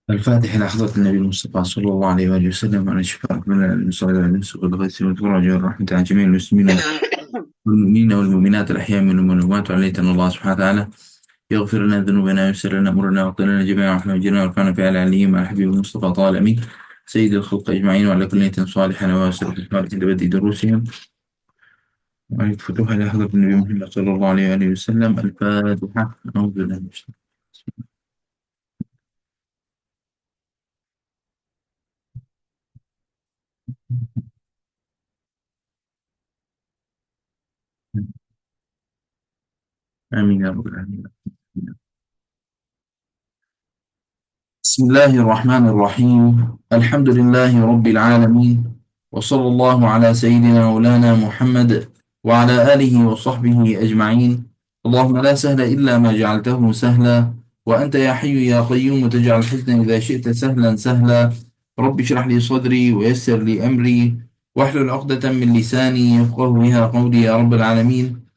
الفاتح إلى حضرة النبي المصطفى صلى الله عليه وآله وسلم وعلى شفاء من المصائب والنفس والغيث والفرج والرحمة عن جميع المسلمين والمؤمنين والمؤمنات الأحياء منهم والأموات وعليتنا الله سبحانه وتعالى يغفر لنا ذنوبنا ويسر لنا أمورنا ويغفر لنا جميع رحمة وجرنا وارفعنا في أعلى عليهم مع الحبيب المصطفى طه الأمين سيد الخلق أجمعين وعلى كل نية صالحة واسر في الحالة لبدء دروسهم وعليك فتوها إلى حضرة النبي محمد صلى الله عليه وآله وسلم. الفاتحة. أعوذ بالله من الشيطان الرجيم. آمين يا رب العالمين. بسم الله الرحمن الرحيم. الحمد لله رب العالمين، وصلى الله على سيدنا مولانا محمد وعلى آله وصحبه أجمعين. اللهم لا سهل إلا ما جعلته سهلا، وأنت يا حي يا قيوم تجعل الحزن إذا شئت سهلا سهلا. رب اشرح لي صدري ويسر لي أمري واحلل عقدة من لساني يفقه بها قولي يا رب العالمين.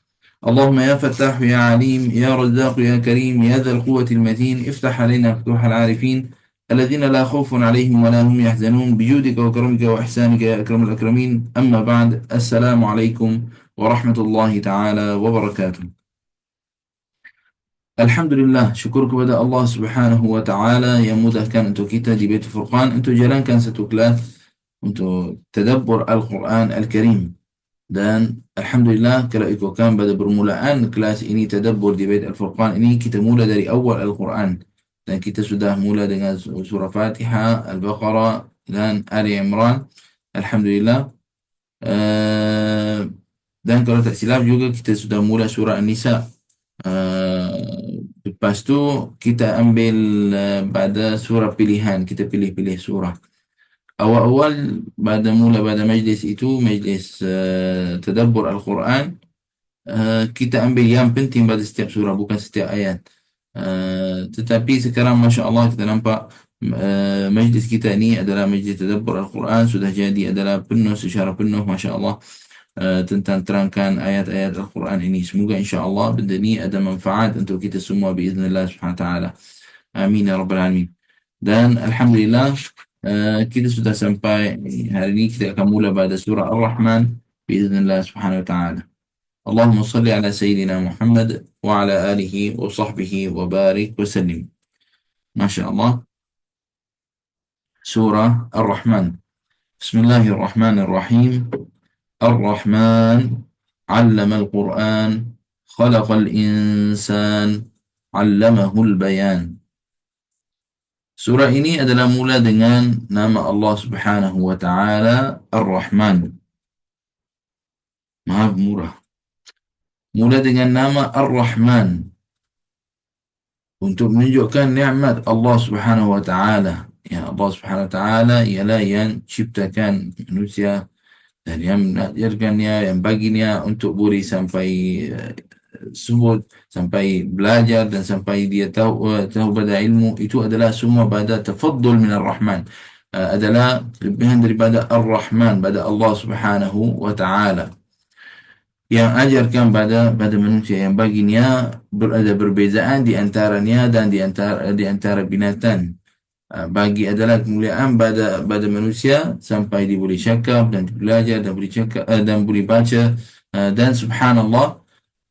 اللهم يا فتاح يا عليم يا رزاق يا كريم يا ذا القوة المتين افتح علينا فتوح العارفين الذين لا خوف عليهم ولا هم يحزنون بجودك وكرمك وإحسانك يا أكرم الأكرمين. أما بعد، السلام عليكم ورحمة الله تعالى وبركاته. Alhamdulillah, syukur kepada Allah Subhanahu wa taala yang mudahkan untuk kita di Baitul Furqan untuk jalankan satu kelas untuk tadabbur Al-Quran Al-Karim. Dan Alhamdulillah, kalau ikutkan pada permulaan kelas ini tadabbur di Bait Al-Furqan ini, kita mula dari awal Al-Quran. Dan kita sudah mula dengan surah Fatihah, Al-Baqarah dan Ali Imran. Alhamdulillah. Dan kalau tak silap juga kita sudah mula surah An-Nisa. Lepas tu kita ambil pada surah pilihan, kita pilih-pilih surah. Awal-awal pada majlis itu, majlis tadabbur Al-Quran, kita ambil yang penting pada setiap surah, bukan setiap ayat. Tetapi sekarang Masya Allah kita nampak majlis kita ini adalah majlis tadabbur Al-Quran, sudah jadi adalah penuh, secara penuh Masya Allah, tentang terangkan ayat-ayat Al-Quran ini. Semoga insya Allah benda ini ada manfaat untuk kita semua biiznillah subhanahu wa ta'ala. Amin ya rabbal alamin. Dan Alhamdulillah, kita sudah sampai hari ini. Kita akan mula pada surah Ar-Rahman biiznillah subhanahu wa ta'ala. Allahumma salli ala Sayyidina Muhammad wa ala alihi wa sahbihi wa barik wa sallim. Masya Allah. Surah Ar-Rahman. Bismillahirrahmanirrahim. Ar-Rahman 'allama al-Quran khalaqal insan 'allamahul bayan. Surah ini adalah mula dengan nama Allah Subhanahu wa taala, Ar-Rahman, Maha Pemurah. Mula dengan nama Ar-Rahman untuk menunjukkan nikmat Allah Subhanahu wa taala. Ya, Allah Subhanahu wa taala ialah yang ciptakan manusia dan yang menakdirkannya, yang baginya untuk boleh sampai sebut, sampai belajar dan sampai dia tahu pada ilmu. Itu adalah semua pada tafaddul min Ar-Rahman, adalah kelebihan daripada Ar-Rahman, pada Allah Subhanahu wa taala yang ajarkan pada manusia, yang baginya ada perbezaan di antaranya dan di antara binatang. Bagi adalah kemuliaan pada manusia sampai dia boleh cakap dan belajar dan boleh cakap dan boleh baca. Dan subhanallah,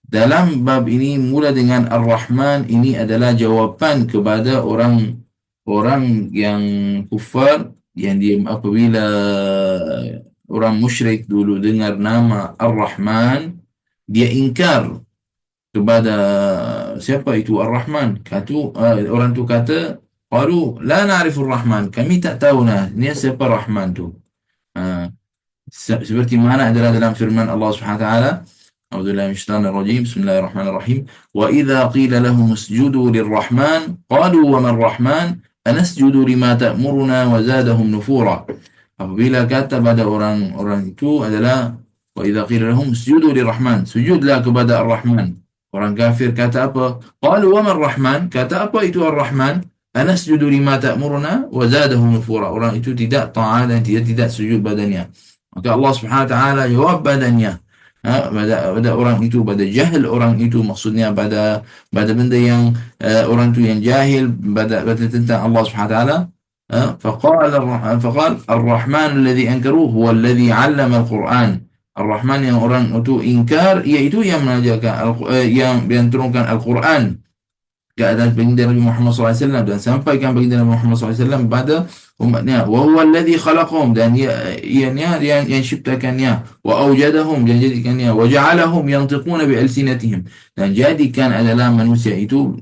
dalam bab ini mula dengan Ar-Rahman, ini adalah jawapan kepada orang yang kufar, yang dia apabila orang musyrik dulu dengar nama Ar-Rahman, dia ingkar kepada siapa itu Ar-Rahman. Orang tu kata, qalu la na'rifur Rahman, kami tak tahu ni siapa Rahman tu. Seperti mana adalah dalam firman Allah Subhanahu wa taala, a'udzubillahi minasyaitonir rajim, bismillahirrahmanirrahim, wa idza qila lahum isjudu lirrahman qalu wa man rahman anasjudu lima ta'muruna wa zadahum nufura. Apabila kata pada orang itu adalah, wa idza qila lahum isjudu lirrahman, sujudlah kepada Ar-Rahman. Orang kafir kata apa? Qalu wa man rahman, kata apa itu Ar-Rahman? Anasjudu lima ta'muruna wa zadahum nufura. Orang itu tidak taat dan dia tidak sujud badannya. Maka Allah Subhanahu wa taala jawab badannya. pada orang itu, pada jahil orang itu, maksudnya pada benda yang orang itu yang jahil pada tentang Allah Subhanahu wa taala. فقال الرحمن الذي أنكروه هو الذي علم القرآن. Ar-Rahman yang orang itu ingkar, iaitu yang mengajarkan yang turunkan Al-Quran ke atas baginda Nabi Muhammad SAW dan sampaikan baginda Nabi Muhammad SAW pada umatnya. Wa huwa alladhi khalaqahum, dan ianya yang ciptakannya, wa awjadahum, dan jadikannya, wa ja'alahum yantiquna bi alsinatihim, dan jadikan adalah manusia itu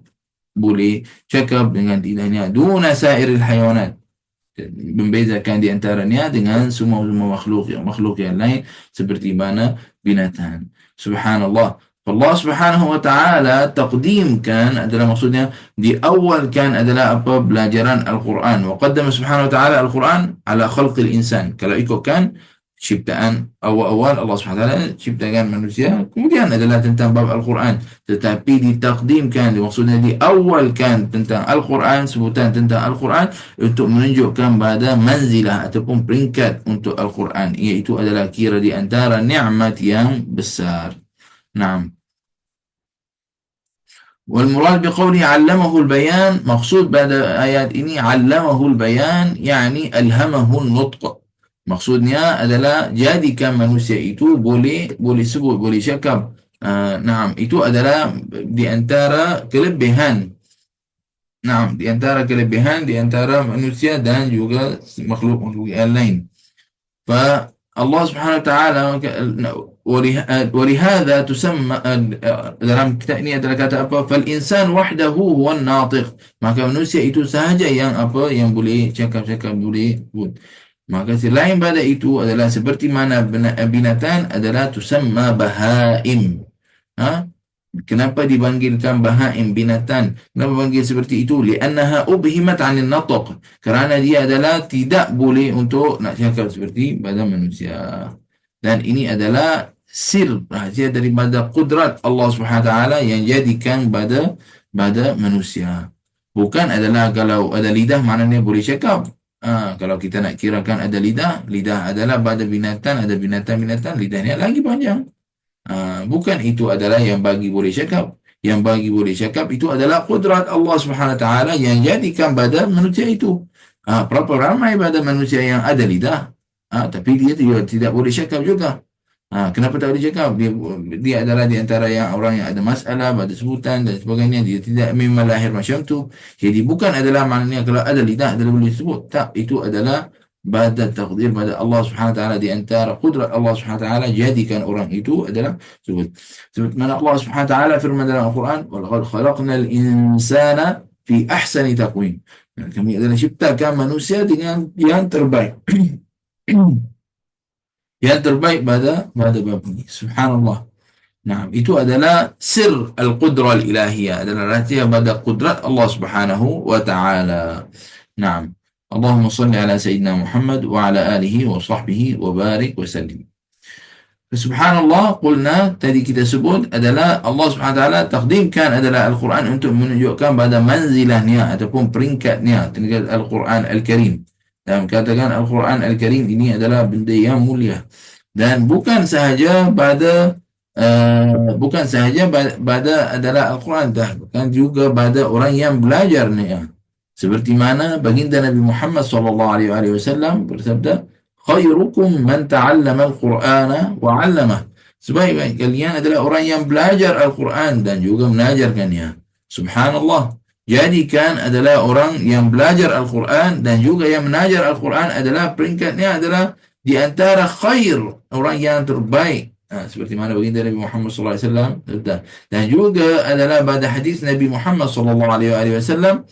boleh cakap dengan lidahnya, duna sairil hayawanat, membezakan di antaranya dengan semua makhluk yang lain seperti mana binatang. Subhanallah. Allah Subhanahu wa taala taqdimkan adalah, maksudnya diawalkan adalah apa, belajaran Al-Quran. Wa qaddama Subhanahu wa taala Al-Quran ala khalqil insan. Kalau ikutkan ciptaan awal-awal, Allah SWT ciptakan manusia, kemudian adalah tentang bab Al-Quran, tetapi ditakdimkan, maksudnya diawalkan tentang Al-Quran, sebutan tentang Al-Quran, untuk menunjukkan pada manzilah ataupun peringkat untuk Al-Quran, iaitu adalah kira di antara nikmat yang besar. Naam. والمراد بقوله علمه البيان، مقصود بعد آيات ini علمه البيان يعني ألهمه النطق. Maksudnya adalah jadikan manusia itu boleh sebut, boleh cakap. Naam, itu adalah di antara kelebihan. Naam, di antara kelebihan di antara manusia dan juga makhluk-makhluk yang lain. فالله سبحانه وتعالى ولهذا تسمى dalam kitab ini adalah kata apa, فالإنسان وحده هو الناطق, maka manusia itu sahaja yang apa, yang boleh cakap-cakap, boleh sebut. Maka selain pada itu adalah seperti mana binatang adalah tusamma bahaim. Kenapa dipanggilkan bahaim, binatang? Kenapa panggil seperti itu? Li'annaha ubhimat 'anil natq. Kerana dia adalah tidak boleh untuk nak cakap seperti pada manusia. Dan ini adalah sir, rahasia daripada kudrat Allah Subhanahu wa taala yang jadikan pada manusia. Bukan adalah kalau ada lidah maknanya boleh cakap. Kalau kita nak kirakan ada lidah adalah pada binatang, ada binatang lidahnya lagi panjang. Bukan itu adalah yang bagi boleh cakap. Yang bagi boleh cakap itu adalah kudrat Allah Subhanahu wa taala yang jadikan pada manusia itu. Berapa ramai pada manusia yang ada lidah, tapi dia tidak boleh cakap juga. Kenapa tak boleh cakap? Dia adalah di antara yang orang yang ada masalah, ada sebutan dan sebagainya. Dia tidak memang lahir macam tu. Jadi bukan adalah maknanya kalau ada lidah adalah boleh sebut. Tak, itu adalah pada takdir pada Allah Subhanahu wa taala, di antara kudrat Allah Subhanahu wa taala jadikan orang itu adalah sebut. Seperti mana Allah Subhanahu wa taala firman dalam Al-Quran, "Wa laqad khalaqnal insana fi ahsani taqwim." Kami adalah ciptakan manusia dengan yang terbaik. Yang terbaik pada bab ini. Subhanallah. Nah, itu adalah sir al-qudrah al-ilahiyah, adalah rahasia pada kudrat Allah Subhanahu wa taala. Naam. Allahumma salli ala sayyidina Muhammad wa ala alihi wa sahbihi wa barik wa sallim. Subhanallah, qulna, tadi kita sebut adalah Allah Subhanahu wa taala taqdimkan adalah Al-Quran untuk menunjukkan pada manzilahnya ataupun peringkatnya tingkat Al-Quran Al-Karim. Dan katakan Al-Quran Al-Karim ini adalah benda yang mulia. Dan bukan sahaja pada adalah Al-Quran, bahkan juga pada orang yang belajarnya. Seperti mana baginda Nabi Muhammad SAW bersabda, khairukum man ta'allama al-Qur'ana wa 'allamah. Sebaik-baik kalian adalah orang yang belajar Al-Quran dan juga mengajarkannya. Subhanallah. Jadikan adalah orang yang belajar Al-Quran dan juga yang mengajar Al-Quran adalah peringkatnya adalah di antara khair, orang yang terbaik. Seperti mana baginda Nabi Muhammad SAW. Dan juga adalah pada hadis Nabi Muhammad SAW,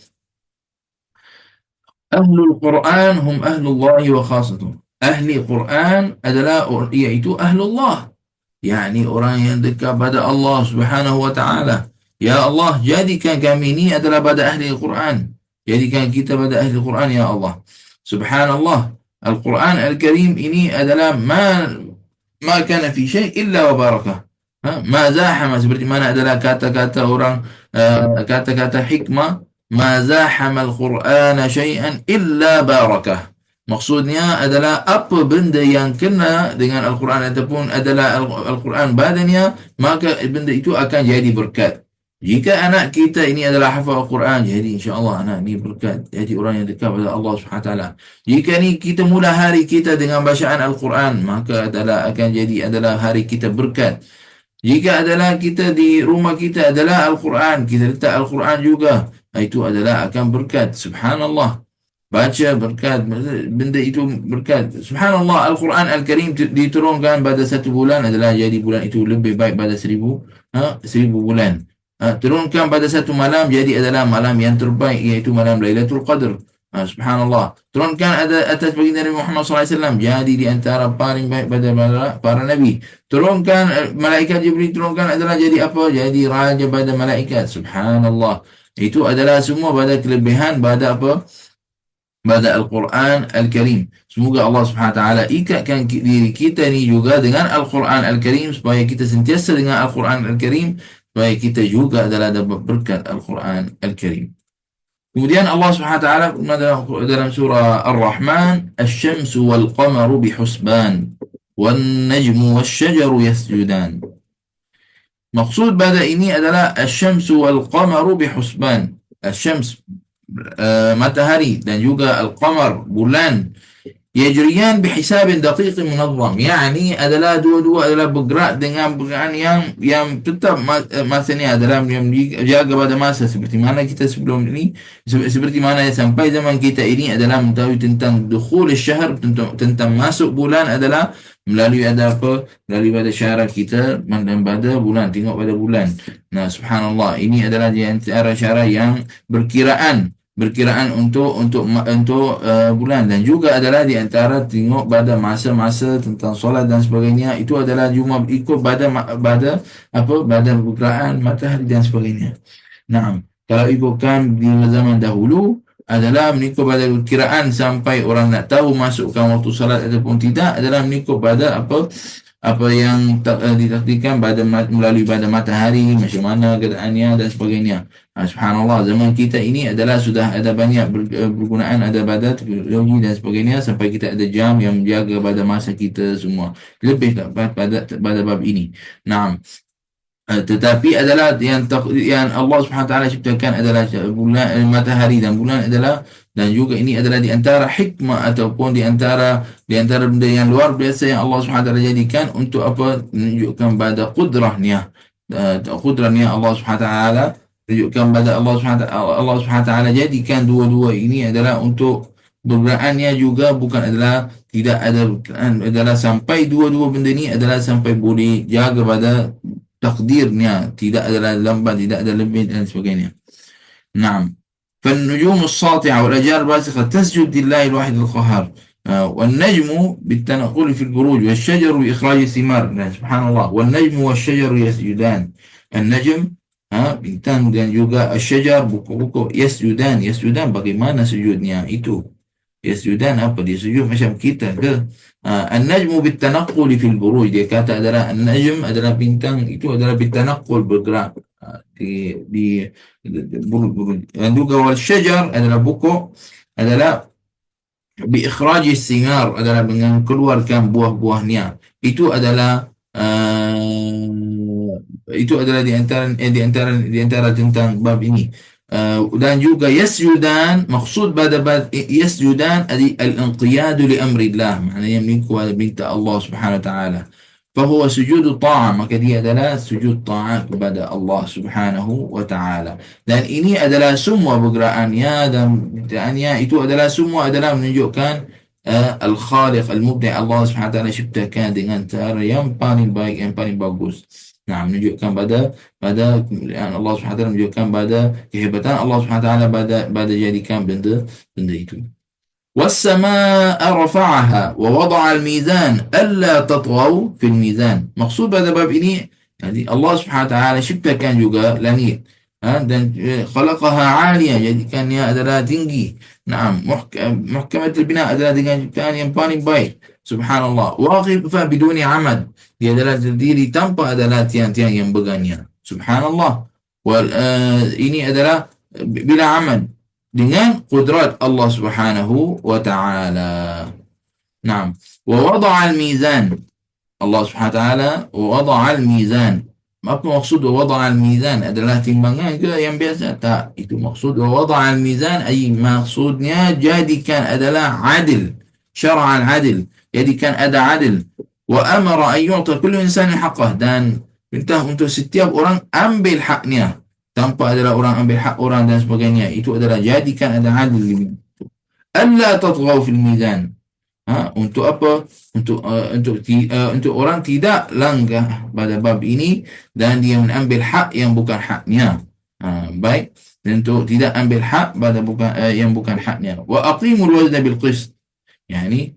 Ahlul Quran hum ahlullahi wa khasatuh. Ahli Quran adalah iaitu ahlullah, yakni orang yang dekat pada Allah Subhanahu wa taala. Ya Allah, jadikan kami ini adalah pada ahli Quran. Jadikan kita pada ahli Quran, ya Allah. Subhanallah. Al-Quran Al-Karim ini adalah ma kana fi syai' illa wa barakah. Ma zahama, seperti mana adalah kata-kata orang, kata-kata hikmah, ma zahama al-Quran syai'an illa barakah. Maksudnya adalah apa benda yang kena dengan Al-Quran ataupun adalah Al-Quran badannya, maka benda itu akan jadi berkat. Jika anak kita ini adalah hafal Al-Quran, jadi insya-Allah anak ini berkat. Jadi orang yang dekat pada Allah Subhanahu Wa Taala. Jika ni kita mula hari kita dengan bacaan Al-Quran, maka adalah akan jadi adalah hari kita berkat. Jika adalah kita di rumah kita adalah Al-Quran, kita letak Al-Quran juga, itu adalah akan berkat. Subhanallah. Baca berkat, benda itu berkat. Subhanallah, Al-Quran Al-Karim diturunkan pada 1 bulan adalah jadi bulan itu lebih baik pada 1000 bulan. Turunkan pada 1 malam jadi adalah malam yang terbaik, iaitu malam Lailatul Qadr. Subhanallah. Turunkan ada atas baginda Nabi Muhammad SAW jadi di antara paling baik pada para nabi. Turunkan malaikat Jibril turunkan adalah jadi apa? Jadi raja pada malaikat. Subhanallah. Itu adalah semua pada kelebihan pada apa? Pada Al-Quran Al-Karim. Semoga Allah Subhanahu Wa Taala ikatkan diri kita ni juga dengan Al-Quran Al-Karim supaya kita sentiasa dengan Al-Quran Al-Karim supaya kita juga adalah dapat berkat Al-Quran Al-Karim. Kemudian Allah Subhanahu Wa Taala dalam surah Ar-Rahman, "Asy-syamsu wal-qamaru bihusban, wan-najmu wasy-syajaru yasjudan." Maksud pada ini adalah asy-syamsu wal-qamaru bihusban. Asy-syams matahari dan juga al-qamar bulan yajriyan bihisabin daqiqin munazzam, yakni adalah dua-dua adalah bergerak dengan pergerakan yang tetap masanya adalah yang dijaga pada masa seperti mana kita sebelum ini, seperti mana sampai zaman kita ini adalah mengetahui tentang dukhul syahr, tentang masuk bulan adalah melalui ada apa, melalui pada syarat kita dan pada bulan, tengok pada bulan. Nah, subhanallah, ini adalah di antara syarat yang berkiraan untuk bulan, dan juga adalah di antara tengok pada masa-masa tentang solat dan sebagainya, itu adalah cuma ikut pada perkiraan matahari dan sebagainya. Nah, kalau ikutkan di zaman dahulu adalah mengikut pada perkiraan sampai orang nak tahu masukkan waktu salat ataupun tidak adalah mengikut pada apa yang ditakdirkan melalui pada matahari, macam mana keadaannya dan sebagainya. Subhanallah, zaman kita ini adalah sudah ada banyak pergunaan ada pada teknologi dan sebagainya, sampai kita ada jam yang menjaga pada masa kita semua. Lebih pada bab ini. Naam. Tetapi adalah yang Allah Subhanahu Wa Taala ciptakan adalah bulan, matahari dan bulan adalah, dan juga ini adalah di antara hikmah ataupun di antara benda yang luar biasa yang Allah Subhanahu Wa Taala jadikan untuk apa? Menunjukkan pada qudrahnya. Qudrahnya Allah Subhanahu Wa Taala tunjukkan pada Allah Subhanahu Wa Taala jadikan dua-dua ini adalah untuk bergerakannya juga, bukan adalah tidak ada adalah sampai dua-dua benda ini adalah sampai boleh jaga pada takdirnya, tidak ada lambat, tidak ada lebih dan sebagainya. Naam. فالنجوم الساطعة والأشجار الباسقة تسجد لله الواحد القهار والنجم بالتنقل في البروج والشجر بإخراج الثمار. سبحان الله. والنجم والشجر يسجدان. النجم bintang dan juga الشجر buku-buku yasjudan bagaimana sujudnya itu? Yasjudan apa? Dia sujud macam kita ke? An-najmu bit-tanaqqul fil buruj, dia kata adalah an-najm adalah bintang, itu adalah bit-tanaqqul bergerak di buruj. Dan juga wal syajar adalah buku, adalah bi ikhraj as-singar adalah dengan keluarkan buah-buahnya. Itu adalah di antara tentang bab ini. Dan juga yasjudan, maksud pada yasjudan al-inqiyadu li amrillah, maknanya mengikut perintah Allah Subhanahu Wa Taala. Fahuwa sujud ta'ah, maka dia adalah sujud ta'ah kepada Allah Subhanahu Wa Taala. Dan ini adalah semua pergerakannya dan pergerakannya itu adalah semua adalah menunjukkan al-khaliq al-mubdi' Allah Subhanahu Wa Taala ciptakan dengan cara yang paling baik, yang paling bagus. Nah, menunjukkan pada kemuliaan Allah Subhanahu Wa Taala, menunjukkan pada kehebatan Allah Subhanahu Wa Taala pada jadikan benda itu. Was-samaa'a rafa'aha wa wada'a al-mizan alla tatghaw fil mizan. Maksud pada bab ini, jadi Allah Subhanahu Wa Taala ciptakan juga langit dan khalaqaha 'aliyah, jadikannya adalah tinggi. Naam, muhkamatul bina adalah dengan ciptaan yang paling baik. Subhanallah. Waqifa biduni amad, dia adalah terdiri tanpa adalah tiang-tiang yang berganyan. Subhanallah. Ini adalah bila amad, dengan kudrat Allah Subhanahu wa taala. Naam. Wa wada'a al-mizan. Allah Subhanahu wa taala wada'a al-mizan. Apa maksud wada'a al-mizan? Adalah timbangan ke yang biasa? Tak. Itu maksud wada'a al-mizan, ay maksudnya jadikan adalah adil. Syara'an adil. Jadikan ada adil. Wa amara an yu'ta kullu insanin haqqah, dan perintah untuk setiap orang ambil haknya tanpa adalah orang ambil hak orang dan sebagainya. Itu adalah jadikan ada adil. Alla tatghaw fil mizan. Untuk apa? Untuk orang tidak langgar pada bab ini dan dia mengambil hak yang bukan haknya. Baik, untuk tidak ambil hak pada bukan yang bukan haknya. Wa aqimul wazna bil qist. Yani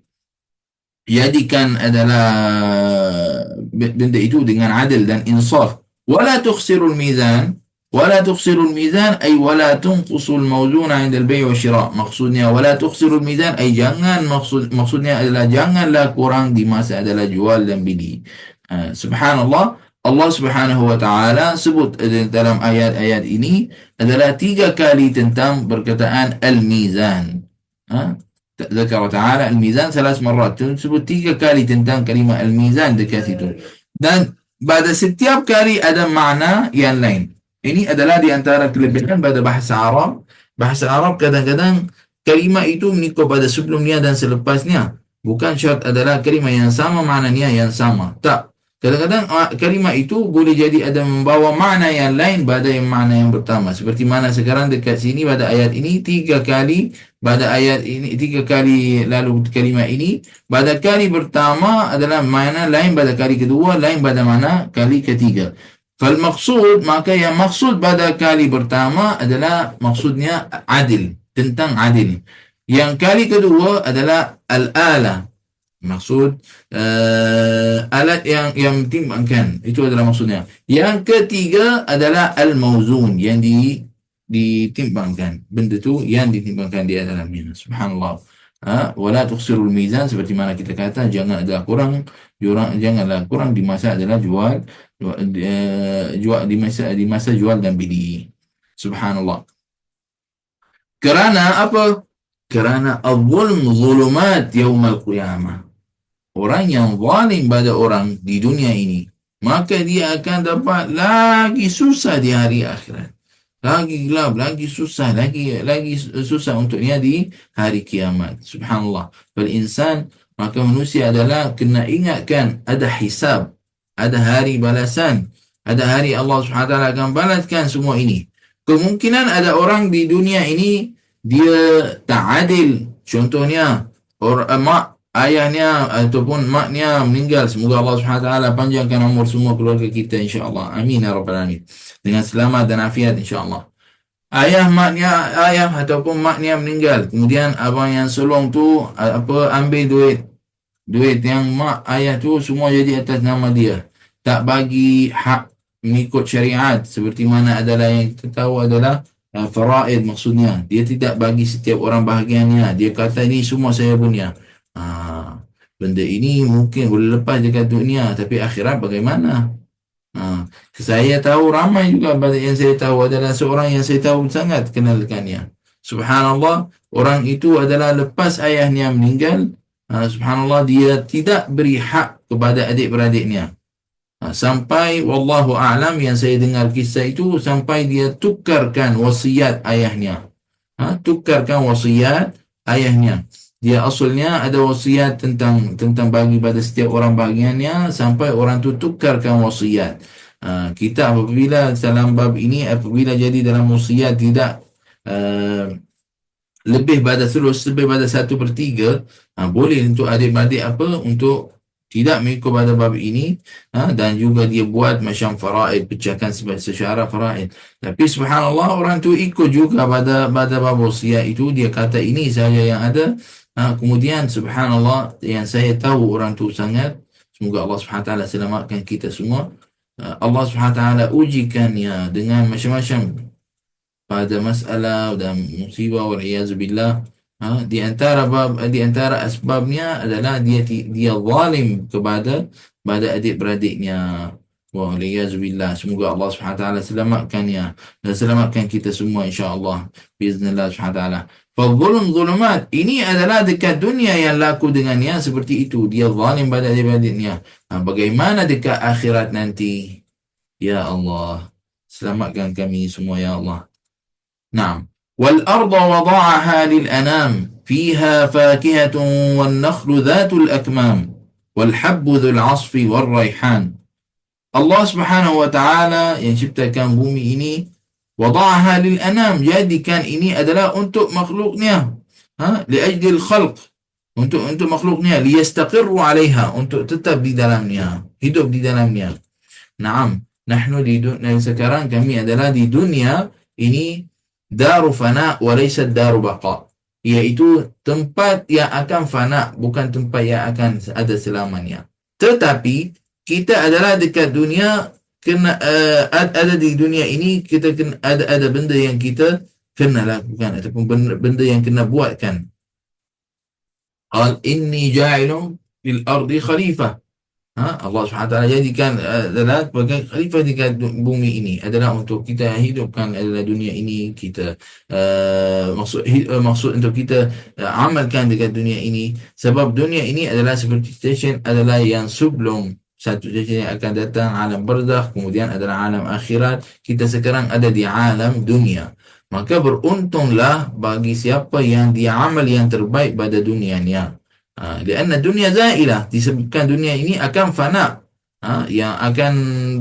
jadikan adalah benda itu dengan adil dan insaf. Wala tukhsirul mizan. ولا تخسر الميزان أي ولا تنقص الموزون عند البيع والشراء. Maksudnya ولا تخسر الميزان أي jangan, maksudnya adalah janganlah kurang di masa adalah jual dan beli. Subhanallah, Allah Subhanahu wa taala sebut dalam ayat-ayat ini adalah 3 kali tentang perkataan al-mizan. ذكر تعالى الميزان 3 مرات. Sebut 3 kali tentang kalimah al-mizan dekat situ. Dan pada setiap kali ada makna yang lain. Ini adalah di antara kelebihan pada bahasa Arab. Bahasa Arab kadang-kadang kalimah itu mengikut pada sebelumnya dan selepasnya. Bukan syarat adalah kalimah yang sama, maknanya yang sama. Tak. Kadang-kadang kalimah itu boleh jadi ada membawa makna yang lain pada yang makna yang pertama. Seperti mana sekarang dekat sini pada ayat ini 3 kali, pada ayat ini 3 kali lalu kalimah ini. Pada kali pertama adalah makna lain, pada kali kedua lain, pada makna kali ketiga. Fal-maksud, maka yang maksud pada kali pertama adalah maksudnya adil, tentang adil. Yang kali kedua adalah al-ala, maksud alat yang ditimbangkan, itu adalah maksudnya. Yang ketiga adalah al-mauzun, yang ditimbangkan, benda tu yang ditimbangkan di dalamnya. Subhanallah. Wala tukhsirul mizan, seperti mana kita kata jangan ada kurang, janganlah kurang di masa adalah jual di masa jual dan beli. Subhanallah. Kerana apa? Kerana al-zulm zulumat yaumal qiyamah. Orang yang zalim pada orang di dunia ini, maka dia akan dapat lagi susah di hari akhirat. Lagi gelap, lagi susah, lagi susah untuknya di hari kiamat. Subhanallah. Fal insan, maka manusia adalah kena ingatkan ada hisab, ada hari balasan, ada hari Allah SWT akan balaskan semua ini. Kemungkinan ada orang di dunia ini dia tak adil. Contohnya mak ayahnya ataupun maknya meninggal. Semoga Allah SWT panjangkan umur semua keluarga kita, insya-Allah. Amin ya rabbal alamin. Dengan selamat dan afiat, insya-Allah. Ayah ataupun maknya meninggal. Kemudian abang yang sulung tu ambil duit yang mak ayah tu semua jadi atas nama dia. Tak bagi hak mengikut syariat, seperti mana adalah yang kita tahu adalah faraid, maksudnya dia tidak bagi setiap orang bahagiannya. Dia kata ini semua saya punya. Benda ini mungkin boleh lepas dekat dunia, tapi akhirat bagaimana? Saya tahu ramai juga yang saya tahu adalah seorang yang saya tahu sangat kenalkannya. Subhanallah, orang itu adalah lepas ayahnya meninggal, subhanallah, dia tidak beri hak kepada adik-beradiknya. Sampai wallahu a'lam, yang saya dengar kisah itu sampai dia tukarkan wasiat ayahnya. Tukarkan wasiat ayahnya. Dia asalnya ada wasiat tentang bagi pada setiap orang bahagiannya, sampai orang tu tukarkan wasiat. Kita apabila dalam bab ini, apabila jadi dalam wasiat tidak lebih pada 1/3, boleh untuk adik-adik untuk tidak mengikut pada bab ini, dan juga dia buat macam faraid, pecahkan secara faraid. Tapi subhanallah, orang tu ikut juga pada bab wasiat itu. Dia kata ini saja yang ada. Kemudian subhanallah, yang saya tahu orang tu sangat, semoga Allah SWT selamatkan kita semua. Allah SWT ujikan ya dengan macam-macam pada masalah dan musibah, wal-iyazubillah. Di antara asbabnya adalah dia zalim kepada adik-beradiknya. Waliyazubillah. Semoga Allah SWT selamatkannya dan selamatkan kita semua insya-Allah. Biiznillah SWT. Fadzulum zulumat. Ini adalah dekat dunia yang laku dengannya seperti itu. Dia zalim pada adik-adiknya. Bagaimana dekat akhirat nanti? Ya Allah. Selamatkan kami semua ya Allah. نعم والأرض وضعها للأنام فيها فاكهة والنخل ذات الأكمام والحب ذو العصف والريحان. Allah Subhanahu wa taala yang ciptakan bumi ini, wada'aha lil anam, jadikan ini adalah untuk makhluknya, li ajlil khalq, untuk makhluknya, liyastaqirru 'alaiha, untuk tetap di dalamnya, hidup di dalamnya. Naam, nahnu di dunia sekarang, kami adalah di dunia ini daru fana wa laysa daru baqa, iaitu tempat yang akan fana, bukan tempat yang akan ada selamanya. Tetapi kita adalah dekat dunia, kena ada di dunia ini, kita kena ada benda yang kita kena lakukan ataupun benda yang kena buatkan. Qal inni ja'ilun fil ardi khalifah. Allah SWT jadikan adalah sebagai khalifah di bumi ini, adalah untuk kita hidupkan adalah dunia ini, kita maksud untuk kita amalkan dekat dunia ini, sebab dunia ini adalah seperti stesen adalah yang sebelum satu stesen yang akan datang, alam barzakh, kemudian adalah alam akhirat. Kita sekarang ada di alam dunia, maka beruntunglah bagi siapa yang dia amal yang terbaik pada dunianya. Kerana dunia zailah, disebutkan dunia ini akan fana, yang akan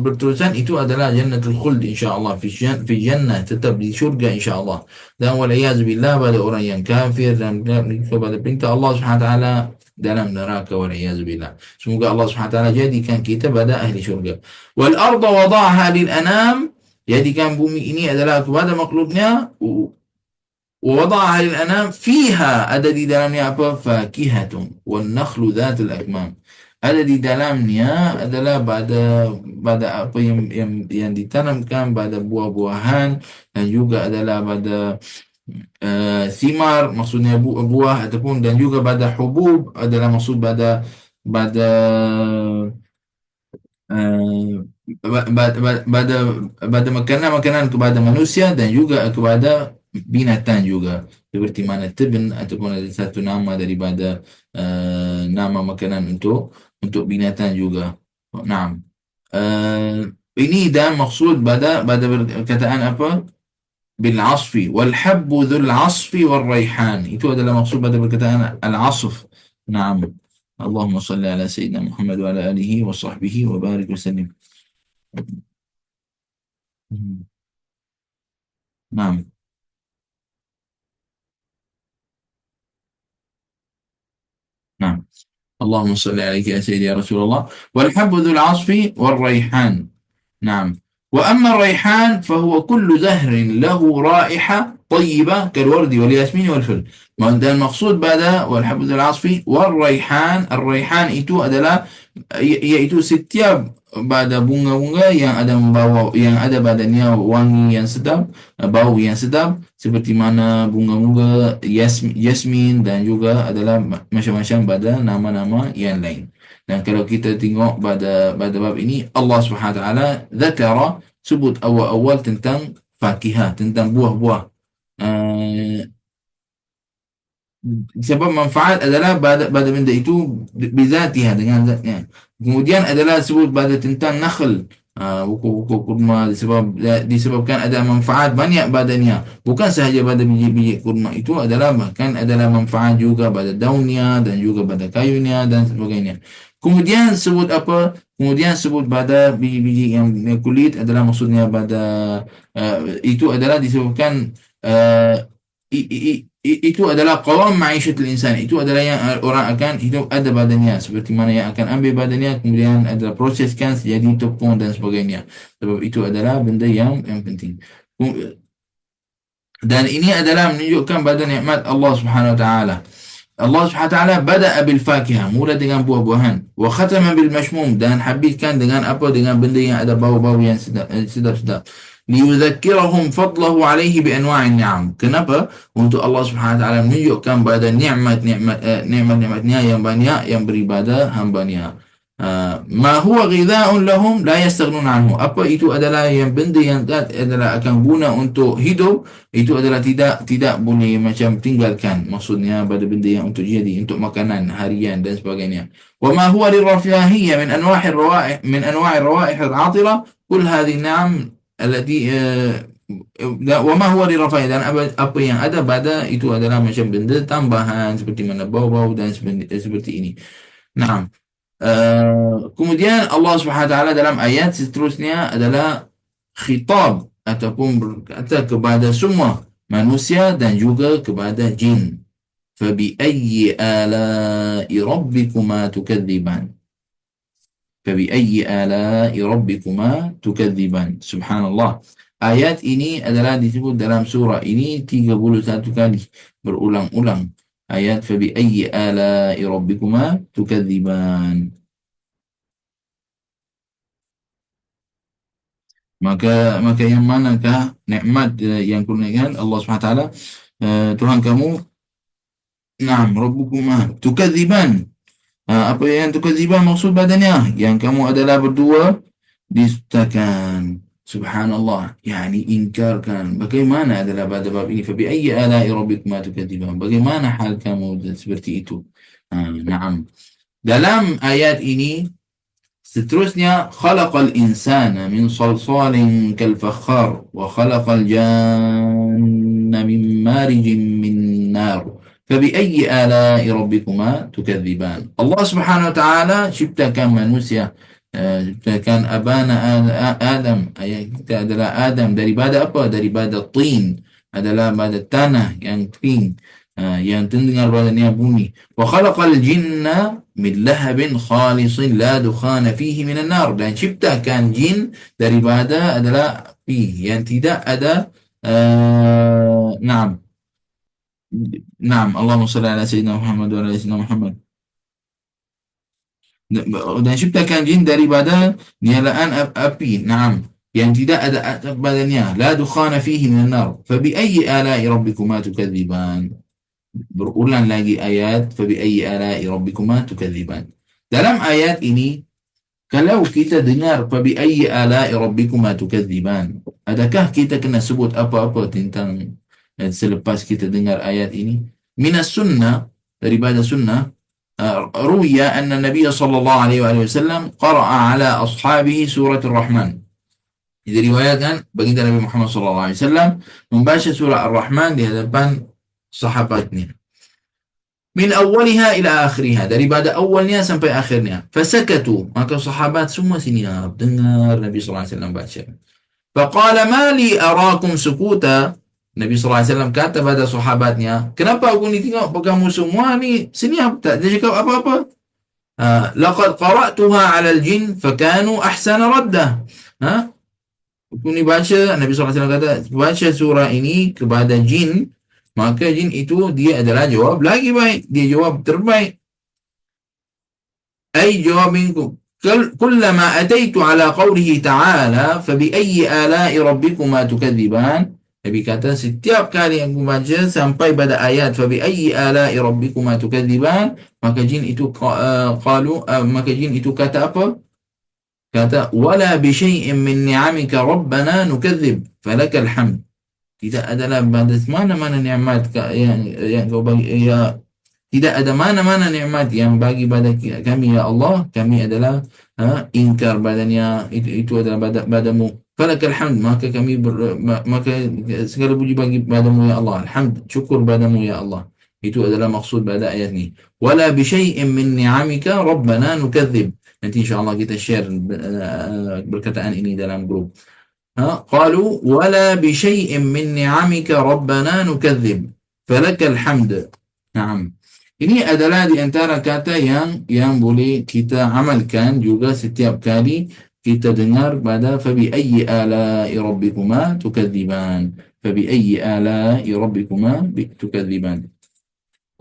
berterusan itu adalah jannatul khuld insya-Allah, fi jannah, tetap di syurga insya-Allah. Dan waliyaz billah, pada orang yang kafir dan kepada perintah Allah Subhanahu taala dalam neraka, waliyaz billah. Semoga Allah Subhanahu taala jadikan kita pada ahli syurga. Wal arda wada'aha lil anam, jadikan bumi ini adalah kepada makhluknya. ووضعها للأنام فيها, ada di dalamnya apa? Fakihatun wan nakhlu dhatul akmam, ada di dalamnya adalah pada apa yang ditanamkan pada buah-buahan, dan juga adalah pada simar, maksudnya buah, ataupun dan juga pada hubub, adalah maksud pada pada makanan-makanan kepada manusia dan juga kepada binatang juga, seperti mana tibn, ataupun ada satu nama daripada nama makanan untuk binatang juga. Naam. Ini dan maksud pada perkataan apa? Bil asfi wal habbu dhul asfi wal raihan, itu adalah maksud pada perkataan al asf. Naam. Allahumma salli ala sayyidina Muhammad wa ala alihi wa sahbihi wa barik wa sallim. Naam. نعم. اللهم صل عليك يا سيدي يا رسول الله. والحب ذو العصف والريحان. نعم. وأما الريحان فهو كل زهر له رائحة طيبة كالورد والياسمين والفل. Dan maksud pada والحب ذو العصف والريحان, الريحان itu adalah iaitu setiap pada bunga-bunga yang ada membawa, yang ada badannya wangi yang sedap, bau yang sedap, seperti mana bunga-bunga yasmin, dan juga adalah macam-macam pada nama-nama yang lain. Dan kalau kita tengok pada bab ini, Allah Subhanahu taala zakara, sebut awal-awal tentang fakihah, tentang buah-buah. Sebab manfaat adalah pada benda itu bizatiha, dengan zatnya. Kemudian adalah sebut pada tentang nakhl, buku-buku kurma, disebabkan ada manfaat banyak badannya, bukan sahaja pada biji-biji kurma itu, adalah bahkan adalah manfaat juga pada daunnya dan juga pada kayunya dan sebagainya. Kemudian sebut apa? Kemudian sebut pada biji-biji yang kulit, adalah maksudnya pada itu adalah disebutkan itu adalah qawam ma'isyatul insan, itu adalah yang orang akan hidup ada badannya, seperti mana yang akan ambil badannya, kemudian adalah proseskan jadi tepung dan sebagainya. Sebab itu adalah benda yang penting. Dan ini adalah menunjukkan pada nikmat Allah Subhanahu wa taala. Allah Subhanahu wa taala bada'a bil fakihah, mula dengan buah-buahan, wa khatama bil mashmum, dan habiskan dengan apa? Dengan benda yang ada bau-bau yang sedap-sedap. Liyudzakkirahum fadlahu alaihi bi anwa'in ni'am. Kenapa? Untuk Allah Subhanahu wa taala menunjukkan pada nikmat-nikmatnya yang banyak yang beribadah hamba-Nya. Ma huwa ghidha'un lahum la yastaghnun anhu. Apa itu adalah yang benda yang adalah akan guna untuk hidup, itu adalah tidak boleh macam tinggalkan. Maksudnya pada benda yang untuk jadi untuk makanan harian dan sebagainya. Wa ma huwa lirrafahiyya min anwa'ir rawaih min anwa'ir rawaih al-'atira kull hadhihi na'am allati wa ma huwa lirrafahiyya, dan apa yang ada pada itu adalah macam benda tambahan seperti mana bau-bau dan seperti ini. Nah, kemudian Allah Subhanahu wa taala dalam ayat seterusnya adalah khitab ataupun berkata kepada semua manusia dan juga kepada jin. Fabi ayyi ala'i rabbikuma tukadziban. Fabi ayyi ala'i rabbikuma tukadziban. Subhanallah. Ayat ini adalah disebut dalam surah ini 31 kali berulang-ulang. Ayat fabi ayyi ala'i rabbikuma tukadziban. Maka yang manakah nikmat yang kurniakan Allah Subhanahu wa taala, Tuhan kamu, na'am rabbukuma tukadziban. Apa yang tukadziban maksud badannya? Yang kamu adalah berdua distakan. Subhanallah, yani ingkarkan. Bagaimana adalah pada bab ini? Fa bi ayyi ala'i rabbikuma tukadziban? Bagaimana hal kamu seperti itu? Na'am. Dalam ayat ini seterusnya, khalaqal insana min salsalin kal fakhar wa khalaqal janna min marijin min nar. Fabi ayyi ala'i rabbikuma tukadziban. Allah Subhanahu wa taala ciptakan manusia, ciptakan abana Adam, ayat kita adalah Adam, daripada apa? Daripada tin, adalah pada tanah yang kering, yang terdengar badannya bunyi. Wa khalaqal jinna min lahabin khalisin la dukhana fihi minan nar, dan ciptakan jin daripada adalah api yang tidak ada na'am. Na'am, Allahumma salli ala sayyidina Muhammad wa ala sayyidina Muhammad. Dan ciptakan jin daripada nyalaan api, na'am, yang tidak ada atap badannya, la dukhana fihi minan nar. Fa bi ayyi ala'i rabbikuma tukadziban. Berulang lagi ayat fabi ayyi ala'i rabbikuma tukadziban. Dalam ayat ini, kalau kita dengar fabi ayyi ala'i rabbikuma tukadziban, adakah kita kena sebut apa-apa tentang selepas kita dengar ayat ini? Minas sunnah, daripada sunnah, ruya anna Nabi sallallahu alaihi wasallam qara'a ala ashabihi surah Ar-Rahman. Diriwayatkan baginda Nabi Muhammad sallallahu alaihi wasallam membaca surah Ar-Rahman di hadapan sahabatnya. Min awwaliha ila akhiriha, daripada awalnya sampai akhirnya. Fasakatu, maka sahabat semua senyap dengar Nabi sallallahu alaihi wasallam baca. Faqala ma li arakum sukuta. Nabi sallallahu alaihi wasallam kata pada sahabatnya, kenapa aku ni tengok kamu semua ni senyap, tak ada cakap apa-apa? Laqad qara'tuha 'ala al-jin fakanu ahsana raddah. Aku ni baca, Nabi sallallahu alaihi wasallam kata, baca surah ini kepada jin, maka jin itu dia adalah jawab lagi baik, dia jawab terbaik. Ay jawab minkum kullama ataitu ala qawlihi ta'ala fabi ayyi ala'i rabbikuma tukadziban. Nabi kata setiap kali aku baca sampai pada ayat fabi ayyi ala'i rabbikuma tukadziban, maka jin itu maka jin itu kata apa? Kata wala bi syai'in min ni'amika rabbana nukadzib falakal hamd. Tidak adalah pada mana-mana nikmat yang kau bagi, ya, tidak ada mana-mana nikmat yang bagi pada kami, ya Allah, kami adalah ingkar badannya, itu adalah padamu. Falakal hamd, maka maka segala puji bagi padamu, ya Allah. Alhamd, syukur padamu, ya Allah. Itu adalah maksud pada ayat ini. Wala bi syai'in min ni'amika rabbana nukadzib. Nanti insya-Allah kita share perkataan ini dalam grup. قالوا ولا بشيء من نعمك ربنا نكذب فلك الحمد. Naam. Ini adalah di antara kata yang boleh kita amalkan juga setiap kali kita dengar pada fabi ayyi ala'i rabbikuma tukadziban. Fabi ayyi ala'i rabbikuma tukadziban.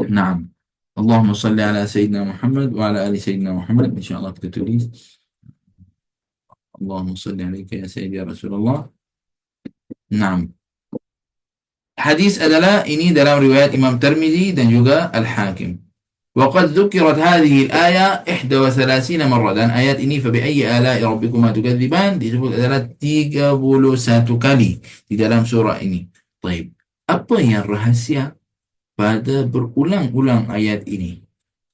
Naam. Allahumma salli ala sayyidina Muhammad wa ala ali sayyidina Muhammad. Insyaallah kita tulis. Allahumma salli alaika ya sayyidi ya Rasulullah. Naam. Hadis adalah ini dalam riwayat Imam Tirmizi dan juga Al-Hakim. وقد ذكرت هذه الآية 31 مرة, dan ayat ini فبأي آلاء ربكما تكذبان disebut adalah 31 kali di dalam surah ini. Baik, apa yang rahsia pada berulang-ulang ayat ini?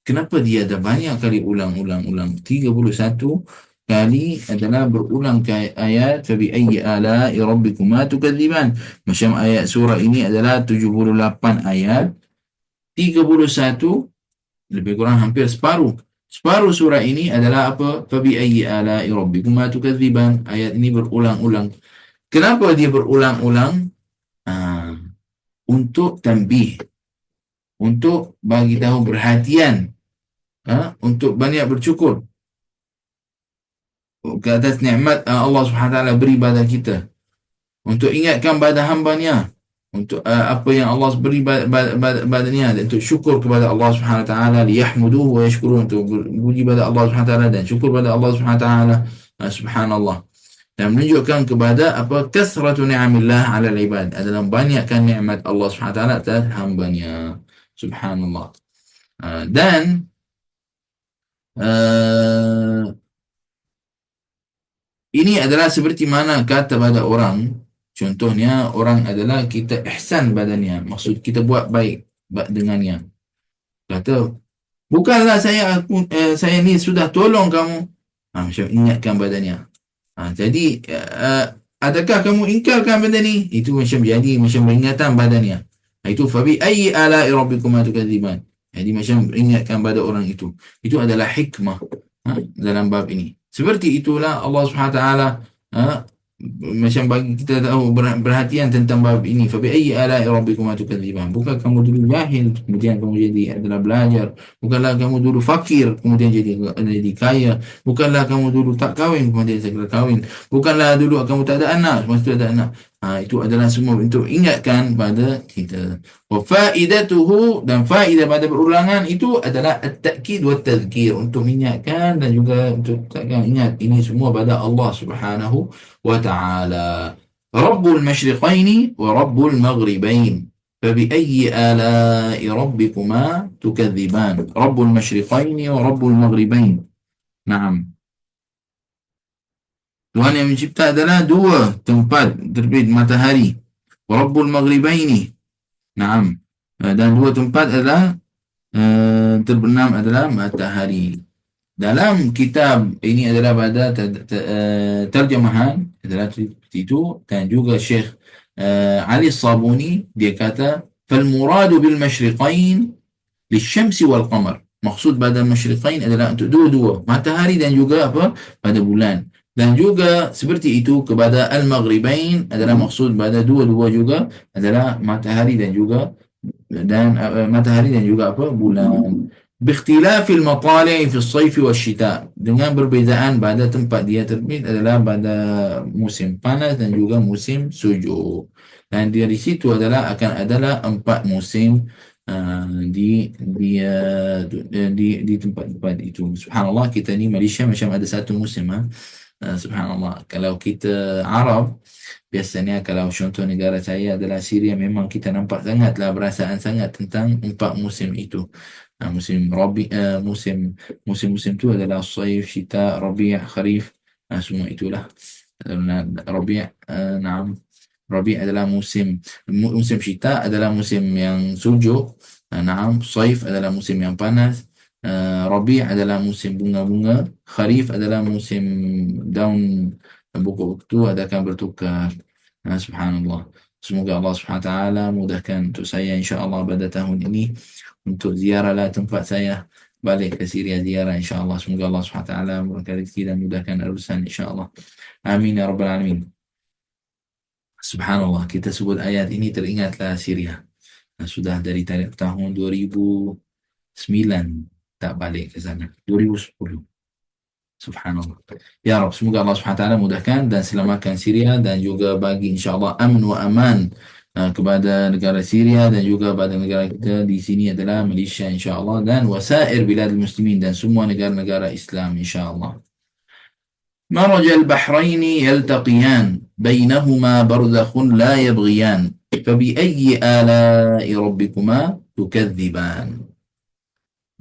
Kenapa dia ada banyak kali ulang-ulang-ulang? 31 kali adalah berulang ke ayat فبأي آلاء ربكما تكذبان. Macam ayat surah ini adalah 78 ayat, 31 lebih kurang hampir separuh. Separuh surah ini adalah apa? فَبِأَيِّ آلَاءِ رَبِّكُمَا تُكَذِّبَانِ. Ayat ini berulang-ulang. Kenapa dia berulang-ulang? Untuk tanbih, untuk bagi tahu perhatian, untuk banyak bersyukur ke atas nikmat Allah Subhanahu Wa Taala beri pada kita, untuk ingatkan pada hamba-Nya, untuk apa yang Allah beri badannya, dan untuk syukur kepada Allah Subhanahu Wa Taala, liyahmuduhu wa yashkuru, untuk puji pada Allah Subhanahu Wa Taala dan syukur pada Allah Subhanahu Wa Taala. Subhanallah. Dan menunjukkan kepada apa? Kasratu ni'amillah 'alal ibad, adalah banyakkan nikmat Allah Subhanahu Wa Taala atas hamba-Nya. Subhanallah. Dan ini adalah seperti mana kata pada orang. Contohnya, orang adalah kita ihsan badannya, maksud kita buat baik dengannya. Kata, bukanlah saya ni sudah tolong kamu. Macam ingatkan badannya. Jadi, adakah kamu ingkarkan benda ni? Itu macam jadi macam peringatan badannya. Itu fabi ayyi ala'i rabbikuma tukadziban. Jadi macam ingatkan pada orang itu. Itu adalah hikmah dalam bab ini. Seperti itulah Allah Subhanahu Wa Taala macam bagi kita tahu perhatian tentang bab ini. Fa bi ayyi ala'i rabbikuma tukadziban. Bukan kamu dulu jahil kemudian kamu jadi adalah belajar. Bukanlah kamu dulu fakir kemudian jadi kaya. Bukanlah kamu dulu tak kahwin kemudian segera kahwin. Bukanlah dulu kamu tak ada anak maksud ada anak. Itu adalah semua untuk ingatkan pada kita. Wa faidatuhu, dan faedah pada berulangan itu adalah at-ta'kid wa tadhkir, untuk mengingatkan dan juga untuk ingat ini semua pada Allah Subhanahu wa Ta'ala. Rabbul Mashriqaini wa Rabbul Maghribain. فبأي آلاء ربكما تكذبان. رب المشرقين ورب المغربين. نعم. Tuhan yang mencipta adalah dua tempat terbit matahari. Rabbul Maghribaini. Naam. Dan dua tempat adalah terbenam adalah matahari. Dalam kitab ini adalah pada terjemahan adalah seperti itu, dan juga Syekh Ali Sabuni dia kata fal muradu bil masyriqain lisyamsi wal qamar. Maksud pada masyriqain adalah untuk dua-dua, matahari dan juga apa? Pada bulan. Dan juga seperti itu kepada al-maghribain adalah maksud pada dua-dua juga adalah matahari dan juga matahari dan juga apa? Bulan. Biikhtilafil matali' fi as-sayf wa asy-syita, dengan perbezaan pada tempat dia terbit adalah pada musim panas dan juga musim sejuk. Dan dari situ adalah adalah 4 musim di tempat-tempat itu. Subhanallah, kita ni Malaysia macam ada satu musim. Subhanallah. Kalau kita Arab, biasanya kalau contoh negara saya adalah Syria, memang kita nampak sangatlah perasaan sangat tentang 4 musim itu. Musim Rabi, musim tu adalah Saif, Syita, Rabi', Kharif, semua itulah. Rabi', naam. Rabi' adalah musim Syita adalah musim yang sejuk. Naam. Saif adalah musim yang panas. Rabi' adalah musim bunga-bunga. Kharif adalah musim daun buku-buku tu akan bertukar. Subhanallah. Semoga Allah Subhanahu Wa Taala mudahkan untuk saya insya-Allah pada tahun ini untuk ziarahlah tempat saya balik ke Syria ziarah insya-Allah. Semoga Allah Subhanahu Wa Taala memberikan rezeki dan mudahkan urusan insya-Allah. Amin ya rabbal alamin. Subhanallah, kita sebut ayat ini teringatlah Syria. Sudah dari tahun 2009 tak balik ke sana. 2010. Subhanallah. Ya Rabb, semoga Allah SWT mudahkan dan selamatkan Syria dan juga bagi insyaAllah aman wa aman kepada negara Syria dan juga pada negara kita di sini adalah Malaysia insyaAllah, dan wasair bilad muslimin, dan semua negara-negara Islam insyaAllah. مرج البحرين يلتقيان بينهما برزخ لا يبغيان فبأي آلاء ربكما تكذبان.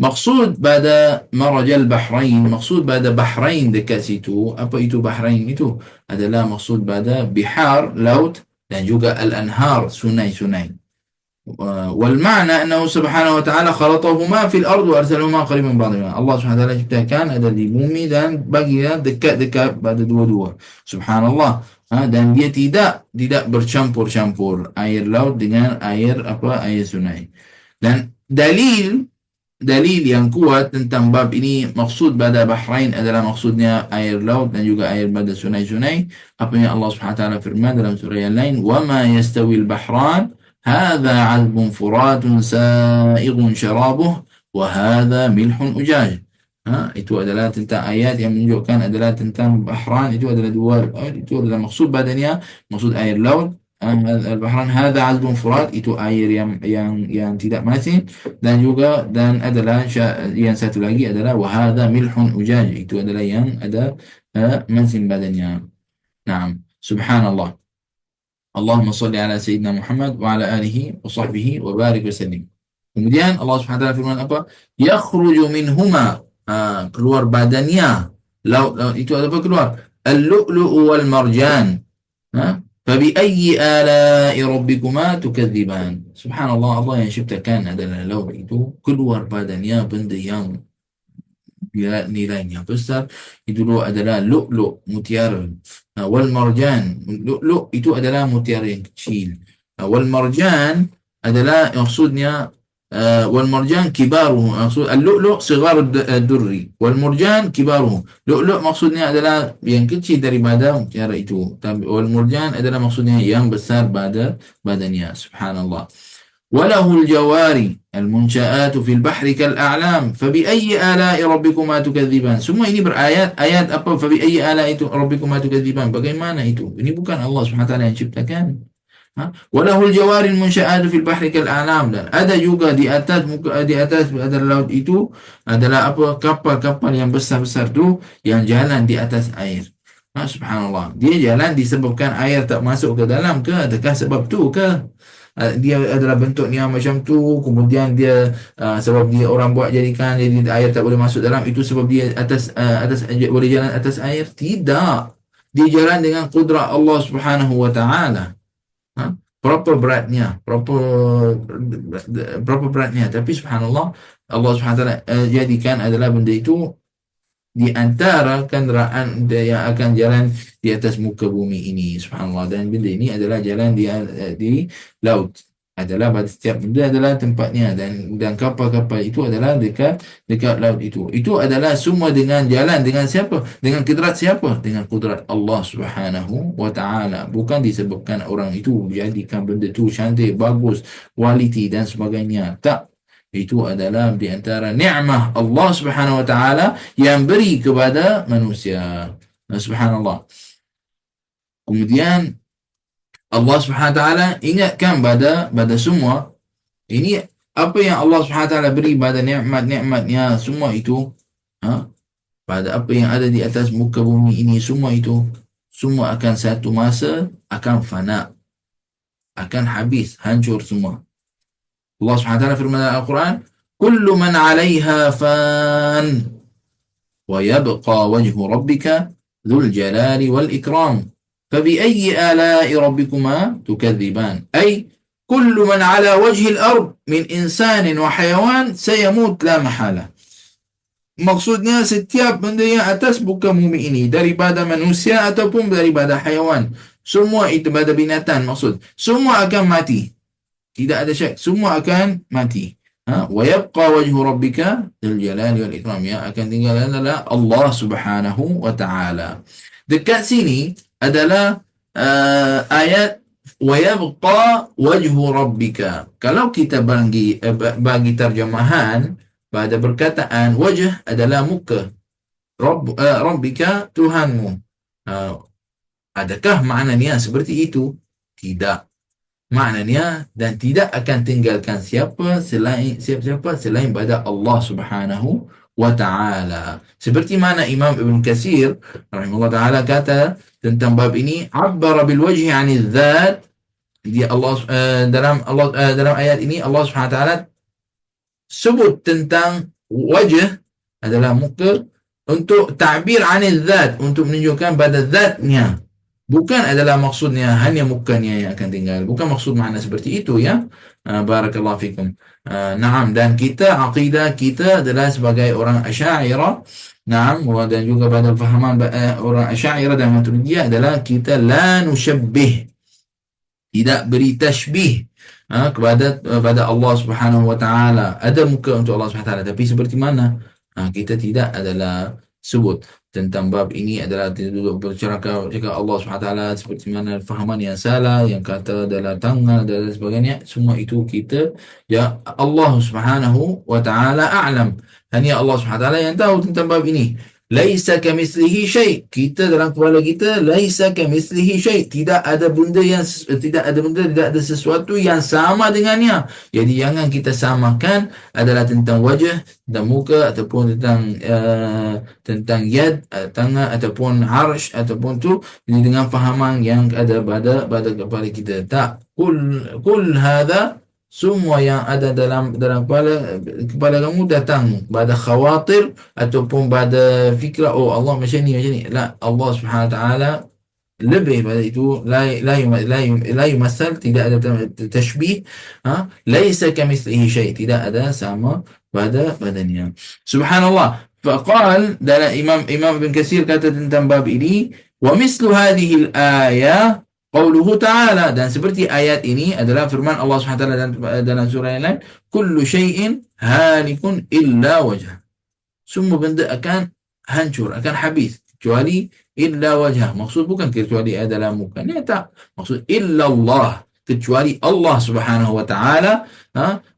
Maksud pada marajal Bahrain, maksud pada Bahrain dekat situ, apa itu Bahrain itu? Adalah maksud pada bihar, laut, dan juga al-anhar, sungai-sungai. والمعنى أنه سبحانه وتعالى خلطهما في الأرض وأرسلهما قريبا من بعضهما. Allah SWT ciptakan ada di bumi dan baginya dekat-dekat pada dua-dua. Subhanallah. Dan dia tidak bercampur-campur air laut dengan air sungai. Dan dalil yang kuat tentang bab ini, maksud pada Bahrain adalah maksudnya air laut dan juga air pada sungai-sungai. Apa yang Allah SWT firman dalam surah yang lain, وَمَا يَسْتَوِي الْبَحْرَانِ هَذَا عَذْبٌ فُرَاتٌ سَائِغٌ شَرَابُهُ وَهَذَا مِلْحٌ أُجَاجٌ. Itu adalah tentang ayat yang menunjukkan adalah tentang Bahrain. Itu adalah itu adalah maksud badannya, maksud air laut. Al-Bahran hadza azbun furat, itu air yang tidak masin, dan adalah yang satu lagi adalah wa hadza milhun ujaj, itu adalah yang ada masin badannya. Naam, subhanallah. Allahumma salli ala sayyidina Muhammad wa ala alihi wa sahbihi wa barik wa sallim. Kemudian Allah Subhanahu wa taala firman apa? Yakhruju minhuma, keluar badannya laut itu apa keluar? Al-lu'lu'u wal marjan. فبأي آلاء ربكما تكذبان. Subhanallah, Allah yang ciptakan adalah laut itu keluar badannya benda yang nilainya besar. Itu adalah lu'lu', mutiara. Wal marjan, lu'lu' itu adalah mutiara yang kecil. Wal marjan adalah maksudnya والمرجان كباره. maksud اللؤلؤ صغار الدري والمرجان كباره. Lu'lu' maksudnya adalah yang kecil daripada mutiara itu, tapi والمرجان adalah maksudnya yang besar pada badannya. Subhanallah. وله الجوار المنشآت في البحر كالأعلام فبأي آلاء ربكما تكذبان. Semua ini ayat apa? فبأي آلاء ربكما تكذبان. Bagaimana itu? Ini bukan Allah SWT yang ciptakan. Walahul jawaril munsya'atu fil bahri kal a'lam. Dan ada juga di atas adalah laut itu adalah apa? Kapal-kapal yang besar-besar tu yang jalan di atas air. Subhanallah. Dia jalan disebabkan air tak masuk ke dalam ke? Adakah sebab tu ke? Dia adalah bentuknya macam tu, kemudian dia sebab dia orang buat jadikan jadi air tak boleh masuk dalam, itu sebab dia atas boleh jalan atas air? Tidak. Dia jalan dengan kudrat Allah Subhanahu wa taala. Berapa beratnya, berapa beratnya, tapi subhanallah, Allah Subhanahu wa taala jadikan adalah benda itu di antara kenderaan yang akan jalan di atas muka bumi ini. Subhanallah. Dan benda ini adalah jalan di laut. Adalah pada setiap benda adalah tempatnya, dan kapal-kapal itu adalah dekat laut itu. Itu adalah semua dengan jalan dengan siapa? Dengan kudrat siapa? Dengan kudrat Allah Subhanahu wa taala. Bukan disebabkan orang itu jadikan benda itu cantik, bagus, kualiti dan sebagainya. Tak. Itu adalah di antara nikmah Allah Subhanahu wa taala yang beri kepada manusia. Subhanallah. Kemudian Allah Subhanahu wa taala ingatkan pada semua ini, apa yang Allah Subhanahu wa taala beri pada nikmat-nikmatnya semua itu, pada apa yang ada di atas muka bumi ini, semua itu semua akan satu masa akan fana, akan habis, hancur semua. Allah Subhanahu wa taala firman dalam Al-Quran, kullu man 'alaiha fan wa yabqa wajhu rabbika dzul jalali wal ikram. فبأي آلاء ربكما تكذبان. أي كل من على وجه الأرض من إنسان وحيوان سيموت لا محالة. Maksudnya setiap benda yang atas bukan bumi ini, daripada manusia ataupun daripada haiwan, semua itu pada binatang, maksud semua akan mati, tidak ada syak, semua akan mati. Wa yabqa wajhu rabbika dzul jalali wal ikram. Yang akan tinggal adalah Allah Subhanahu wa taala. Dekat sini adalah ayat wa yabqa wajhu rabbika. Kalau kita bagi terjemahan pada perkataan wajh adalah muka, rabbika Tuhanmu. Adakah maknanya seperti itu? Tidak. Maknanya, dan tidak akan tinggalkan siapa selain pada Allah Subhanahu wa ta'ala. Seperti mana Imam Ibn Katsir rahimahullah ta'ala kata tentang bab ini, abbara bil wajhi 'anil dzat. Dia dalam ayat ini Allah Subhanahu wa ta'ala sebut tentang wajah adalah muka untuk ta'bir anil zat, untuk menunjukkan pada zatnya. Bukan adalah maksudnya hanya mukanya yang akan tinggal. Bukan maksud makna seperti itu ya. Barakallahu fikum. Naam, dan kita akidah kita adalah sebagai orang Asy'ariyah. Naam, dan juga pada fahaman orang Asy'ariyah dan Maturidiyah adalah kita la nusyabbih, tidak beri tashbih kepada Allah Subhanahu wa taala. Ada muka untuk Allah Subhanahu wa taala, tapi seperti mana? Kita tidak adalah sebut tentang bab ini adalah duduk bercakap Allah Subhanahu wa taala seperti mana fahaman yang salah, yang kata adalah tangan dan sebagainya. Semua itu kita ya Allah Subhanahu wa taala a'lam. Hanya Allah Subhanahu wa taala yang tahu tentang bab ini. Laisa kamitslihi syai. Kita dalam kepala kita laisa kamitslihi syai. Tidak ada benda yang tidak ada sesuatu yang sama dengannya. Jadi jangan kita samakan adalah tentang wajah, tentang muka ataupun tentang yad, tangan ataupun arsh ataupun tu dengan fahaman yang ada pada kepala kita. Tak. Kul hadza, semua yang ada dalam kepala kamu datang pada khawatir ataupun pada fikrah, oh Allah macam ni macam ni. La, Allah Subhanahu wa taala lebih pada itu. La yumassal, tidak ada tashbih. Laisa kamitslihi syai, tidak ada sama pada badannya. Subhanallah. Faqal, dalam Imam Ibn Katsir kata tentang bab ini, wa mislu hadhihi al-ayah qauluhu ta'ala, dan seperti ayat ini adalah firman Allah SWT dalam surah yang lain, kullu syai'in halikun illa wajah. Semua benda akan hancur, akan habis kecuali illa wajah. Maksud bukan kecuali adalah muka, ni tak. Maksud illa Allah, kecuali Allah Subhanahu wa taala,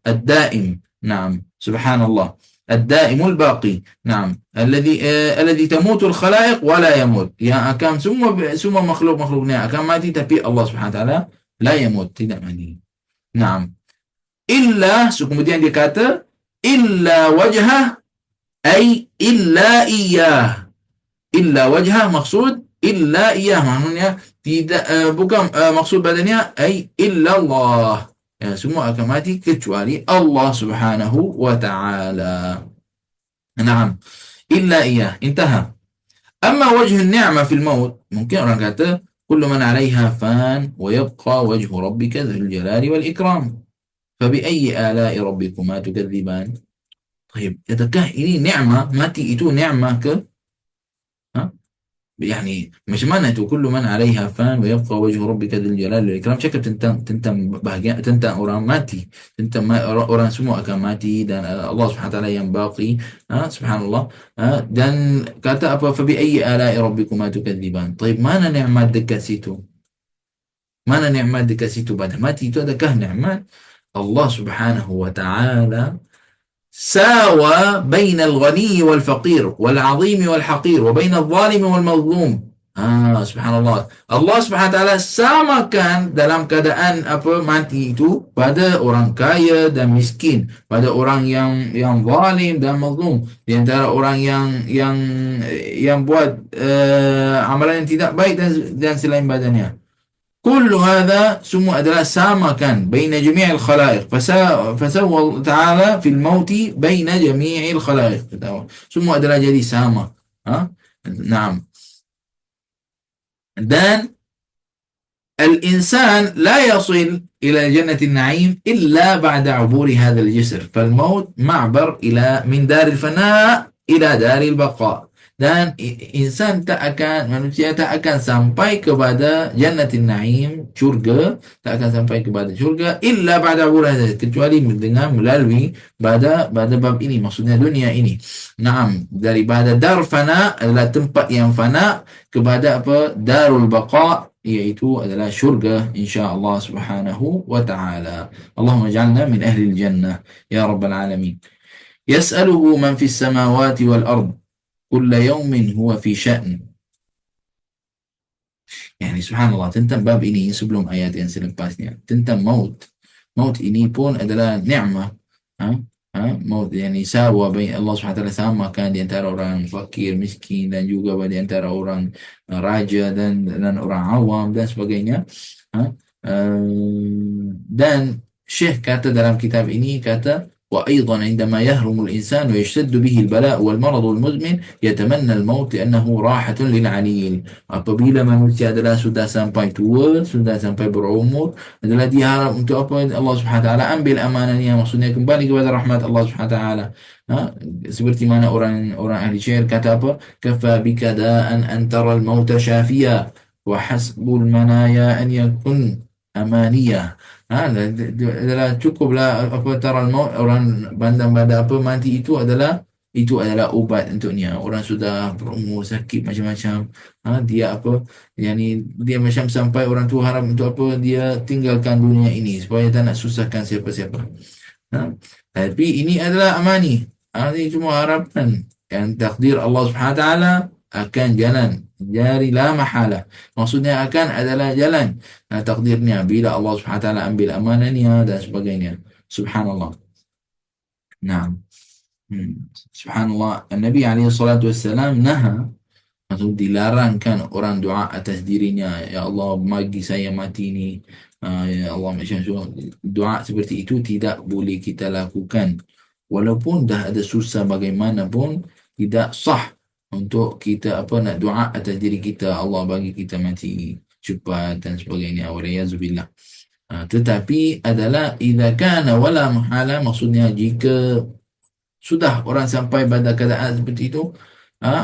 ad-daim. Naam, subhanallah. الدائم الباقي. نعم. الذي تموت الخلائق ولا يموت. Yang akan semua makhluk-makhluknya akan mati, tapi Allah Subhanahu wa taala la yamut, tidak mati. Naam. Illa, kemudian dia kata illa wajhah, ay illa iyah. Illa wajhah maksud illa iyah, maknanya tidak bukan maksud badannya ay illa Allah. Ya, semua akan mati kecuali Allah Subhanahu wa ta'ala. Naam. Illa iyah. Intaha. Amma wajh an-ni'mah fil maut, mungkin orang kata kullu man 'alayha fan wa yabqa wajhu rabbika dzul jalali wal ikram. Fa bi ayyi ala'i rabbikuma tukadziban? Baik, adakah ini ni'mah? Mati itu ni'mah ke? يعني macam mana itu kullu man 'alaiha fan wa yabqa wajhu rabbika dzul jalali wal ikram, cakap tentang bahagia, tentang orang mati, tentang orang semua akan mati dan Allah Subhanahu wa taala yang baqi. Subhanallah. Dan kata apa, fa bi ayyi ala'i rabbikuma tukadziban. Baik, mana nikmat dekat situ? Mana nikmat dekat situ pada mati itu? Adakah nikmat? Allah Subhanahu wa taala ساوى بين الغني والفقير والعظيم والحقير وبين الظالم والمظلوم. Subhanallah. Allah Subhanahu wa taala samakan dalam keadaan mati itu pada orang kaya dan miskin, pada orang yang zalim dan mazlum, di antara orang yang buat amalan yang tidak baik dan selain badannya. كل هذا semua adalah samakan بين جميع الخلائق. فسوى تعالى في الموت بين جميع الخلائق. Semua adalah jadi sama. نعم. Dan الإنسان لا يصل إلى جنة النعيم إلا بعد عبور هذا الجسر. فالموت معبر من دار الفناء إلى دار البقاء. Dan manusia tak akan sampai kepada jannatin na'im, syurga, tak akan sampai kepada syurga illa ba'da urah, kecuali dengan melalui pada bab ini, maksudnya dunia ini. Naam, daripada dar fana adalah tempat yang fana kepada darul baqa, iaitu adalah syurga insya-Allah Subhanahu wa ta'ala. Allahumma ij'alna min ahli al-jannah ya rabbal alamin. Yas'aluhu man fis samawati wal ard kulla yawmin huwa fi sya'n. Yani subhanallah, tentang bab ini sebelum ayat yang selepasnya tentang maut. Maut ini pun adalah ni'mah. Maut yani sawa bain Allah Subhanahu wa taala, samakan di antara orang fakir, miskin, dan juga di antara orang raja dan orang awam dan sebagainya. Dan Syekh kata dalam kitab ini, kata وأيضا عندما يهرم الإنسان ويشتد به البلاء والمرض المزمن يتمنى الموت لأنه راحة للعليل. Apabila manusia adalah sudah sampai tua, sudah sampai berumur, adalah dia harap untuk apa? Allah Subhanahu Wa Taala ambil amanahnya, maksudnya kembali kepada rahmat Allah Subhanahu Wa Taala. Seperti mana orang ahli syair kata apa? Kafa bika da'an an tara al-mauta syafiya wa hasbul manaya an yakun amaniyah. Adalah cukuplah apa taral maut, orang pandang pada apa mati itu adalah ubat untuknya. Orang sudah berumur sakit macam-macam, dia apa, yani dia macam sampai orang tu harap untuk apa, dia tinggalkan dunia ini supaya tak nak susahkan siapa-siapa. Tapi ini adalah amani. Ini cuma harapan yang takdir Allah Subhanahu Wa Taala akan jalan jari la mahala. Maksudnya akan adalah jalan takdirnya bila Allah Subhanahu Wa Taala ambil amanahnya dan sebagainya. Subhanallah. Nah, Subhanallah. Nabi alaihi salatu wassalam naha, maksud dilarangkan orang doa atas dirinya, ya Allah bagi saya mati ni, ya Allah macam tu. Doa seperti itu tidak boleh kita lakukan. Walaupun dah ada susah bagaimanapun, tidak sah untuk kita apa nak doa atas diri kita, Allah bagi kita mati cepat dan sebagainya. Walayazubillah. Tetapi adalah idza kana wala muhala, maksudnya jika sudah orang sampai pada keadaan seperti itu,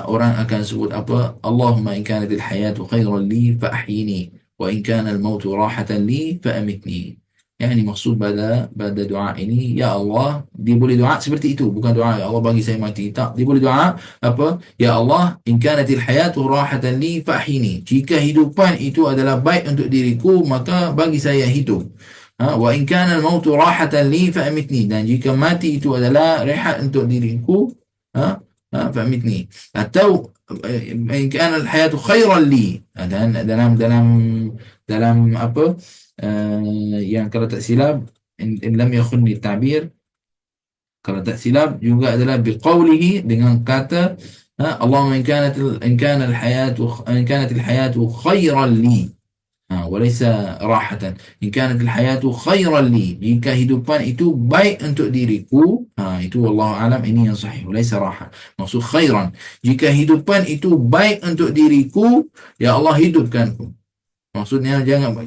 orang akan sebut apa? Allahumma in kanatil hayatu khairan li fa ahyini wa in kana al-mautu rahatan li fa amitni. Yani maksud pada doa ini, ya Allah, dia boleh doa seperti itu, bukan doa ya Allah bagi saya mati. Tak, dia boleh doa apa? Ya Allah, in kanatil hayatu rahatan li fa ahyini. Jika hidupan itu adalah baik untuk diriku, maka bagi saya hidup. Wa in kana al-mautu rahatan li fa amitni. Dan jika mati itu adalah rehat untuk diriku, fa amitni. Atau in kana al-hayatu khairan li. Dan dalam apa? Yang kalau tak silap, in lam yakhunni ta'bir, kalau tak silap juga adalah biqaulihi, dengan kata Allahumma in kana al-hayatu khairan li, walaysa rahatan. In kanat al-hayatu khairan li, jika hidupan itu baik untuk diriku, itu wallahu alam, ini yang sahih, walaysa raha, maksud khairan, jika hidupan itu baik untuk diriku, ya Allah hidupkanku. Maksudnya jangan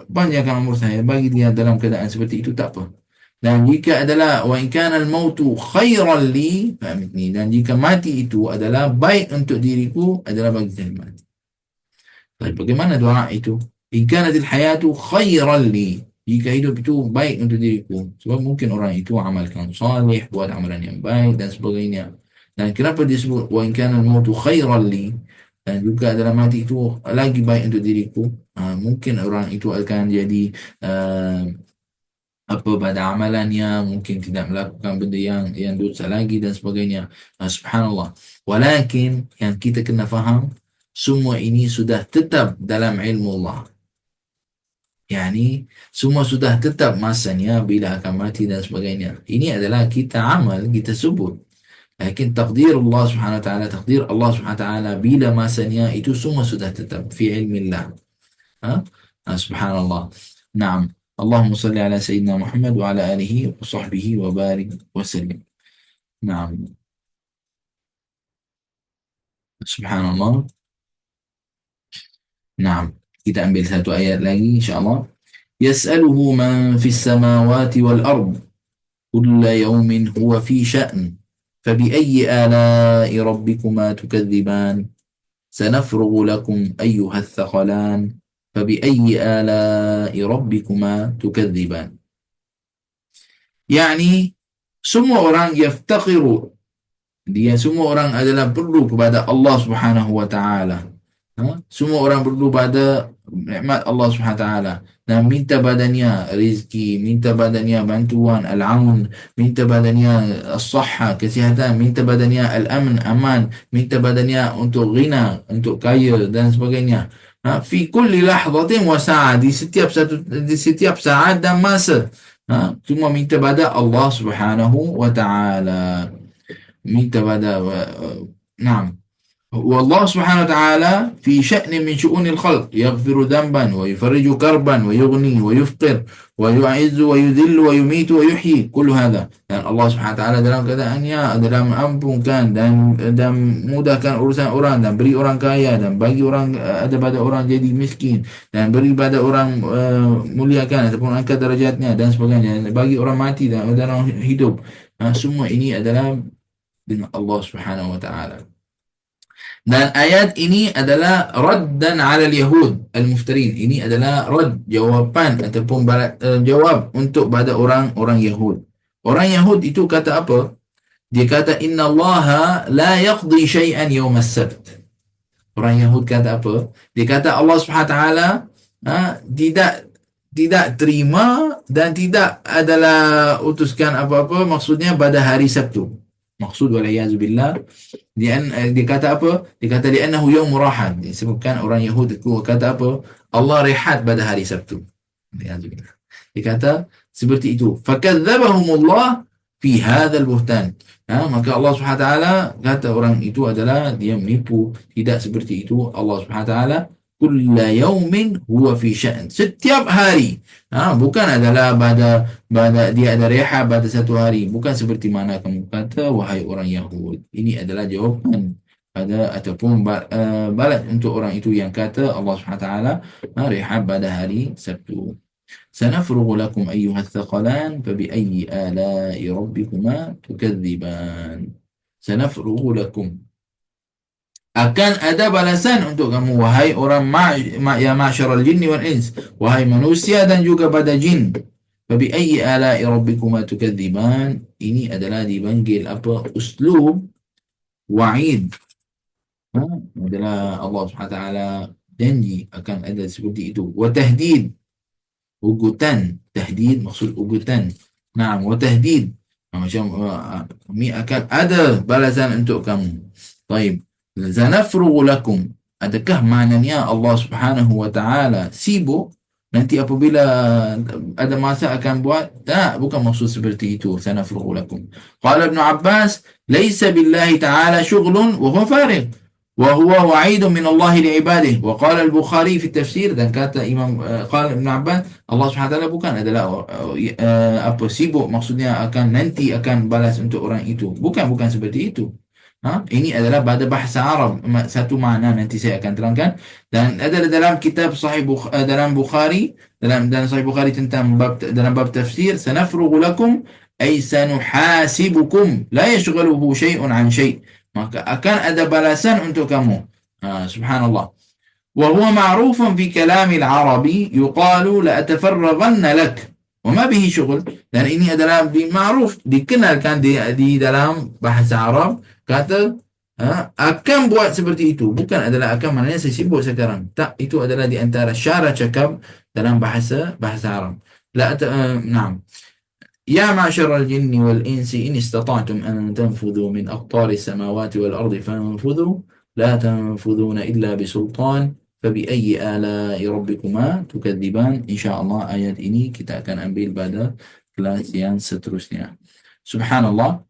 panjangkan umur saya, bagi dia dalam keadaan seperti itu tak apa. Dan jika adalah wa in kana al-mautu khairan li fa amitni, dan jika mati itu adalah baik untuk diriku, adalah bagi saya mati. Baik, bagaimana doa itu? In kanatil hayatu khairan li, jika hidup itu baik untuk diriku. Sebab mungkin orang itu amalkan salih, buat amalan yang baik dan sebagainya. Dan kenapa disebut wa in kana al-mautu khairan li, dan juga dalam mati itu lagi baik untuk diriku? Mungkin orang itu akan jadi apa pada amalannya, mungkin tidak melakukan benda yang dosa lagi dan sebagainya. Subhanallah. Walakin yang kita kena faham, semua ini sudah tetap dalam ilmu Allah. Yani semua sudah tetap masanya bila akan mati dan sebagainya. Ini adalah kita amal, kita sebut. Lakin takdir Allah Subhanahu Wa Taala, takdir Allah Subhanahu Wa Taala bila masanya itu semua sudah tetap fi ilmillah. Subhanallah. Naam. Allahumma salli ala Sayyidina Muhammad wa ala alihi wa sahbihi wa barik wa sallim. Naam. Subhanallah. Naam. Kita ambil satu ayat lagi insyaAllah. Yas'aluhu man fis samawati wal ard, kulla yawmin huwa fi sya'n. فبأي آلاء ربكما تكذبان سنفرغ لكم أيها الثقلان فبأي آلاء ربكما تكذبان. Yani semua orang yaftaqiru, dia semua orang adalah perlu kepada Allah Subhanahu Wa Taala. Semua orang perlu pada nikmat Allah Subhanahu Wa Taala dan minta badannya rezeki, minta badannya bantuan, al-aun, minta badannya as-sahha, kesihatan, minta badannya al-amn, aman, minta badannya untuk ghina, untuk kaya dan sebagainya. Fi kulli lahzatin wa sa'a, di setiap saat dan masa. Cuma minta pada Allah Subhanahu Wa Taala. Minta pada naam. والله سبحانه وتعالى في شأن من شؤون الخلق يغفر ذنبا ويفرج كربا ويغني ويفقر ويعز ويذل ويميت ويحيي كل هذا. Dan Allah Subhanahu wa taala dalam keadaannya adalah mengampunkan dan mudahkan urusan orang dan beri orang kaya dan bagi orang ada pada orang jadi miskin dan beri pada orang muliakan ataupun angkat darajatnya dan sebagainya, dan bagi orang mati dan orang hidup. Semua ini adalah dengan Allah Subhanahu wa taala. Dan ayat ini adalah raddan ala al-yahud al-muftarin. Ini adalah rad, jawapan ataupun jawab untuk pada orang-orang Yahud. Orang Yahud itu kata apa? Dia kata inna Allah la yaqdi syai'an yawm as-sabt. Orang Yahud kata apa? Dia kata Allah Subhanahu wa taala tidak terima dan tidak adalah utuskan apa-apa, maksudnya pada hari Sabtu. Maksud waliyazubillah, dia kata apa? Dia kata li'annahu yawm rahat. Disebutkan orang Yahudi kata apa? Allah rehat pada hari Sabtu. Waliyazubillah. Dia kata seperti itu. Fakadzabahumullah fi hadzal buhtan. Maka Allah Subhanahu wa taala kata orang itu adalah dia menipu. Tidak seperti itu. Allah Subhanahu wa taala kulla yaumin huwa fi sya'n. Setiap hari. Bukan adalah pada dia ada rehat pada satu hari. Bukan seperti mana kamu kata wahai orang Yahud. Ini adalah jawapan pada ataupun balas untuk orang itu yang kata Allah Subhanahu wa taala rehat pada hari Sabtu. سنفرغ لكم أيها الثقلان فبأي آلاء ربكما تكذبان. سنفرغ لكم, akan ada balasan untuk kamu wahai orang ya ma'syaral jinni wal ins, wahai manusia dan juga pada jin. فبأي آلاء ربكما تكذبان. Ini adalah dipanggil apa? Uslub wa'id. Adalah Allah Subhanahu wa taala janji akan ada seperti itu. Wa tahdid, ugutan. Tahdid maksud ugutan. Wa tahdid macam kami akan ada balasan untuk kamu. Baik. Sanafrughu lakum. Adakah maknanya Allah Subhanahu wa taala sibuk nanti apabila ada masa akan buat? Tak, bukan maksud seperti itu. Sanafrughu lakum. Qala Ibn Abbas, "Laisa billahi ta'ala syughlun wa huwa fariq." وهو وعيد من الله لعباده. وقال البخاري في التفسير, dan kata Imam قال Ibn Abbas, Allah SWT bukan adalah apa sibuk, maksudnya akan nanti akan balas untuk orang itu. Bukan seperti itu. Ini adalah pada bahasa Arab satu makna, nanti saya akan terangkan. Dan ada dalam kitab dalam Bukhari, dalam Sahih Bukhari tentang dalam bab tafsir, sanafrughu lakum ay sanuhasibukum la yashghaluhu syai'un an syai'. Maka akan ada balasan untuk kamu. Subhanallah. Wa huwa ma'rufun fi kalam al-arabi yuqalu la atafarraganna lak wa ma bihi syughul. Dan ini adalah ma'ruf, dikenalkan di dalam bahasa Arab, kata akan buat seperti itu. Bukan adalah akan maknanya saya sibuk sekarang. Tak, itu adalah di antara syarat cakap dalam bahasa Arab. Na'am. يا معشر الجن والإنس إن استطعتم أن تنفذوا من أقطار السماوات والأرض فانفذوا لا تنفذون إلا بسلطان فبأي آلاء ربكما تكذبان. InsyaAllah ayat ini kita akan ambil pada kelas yang seterusnya. Subhanallah.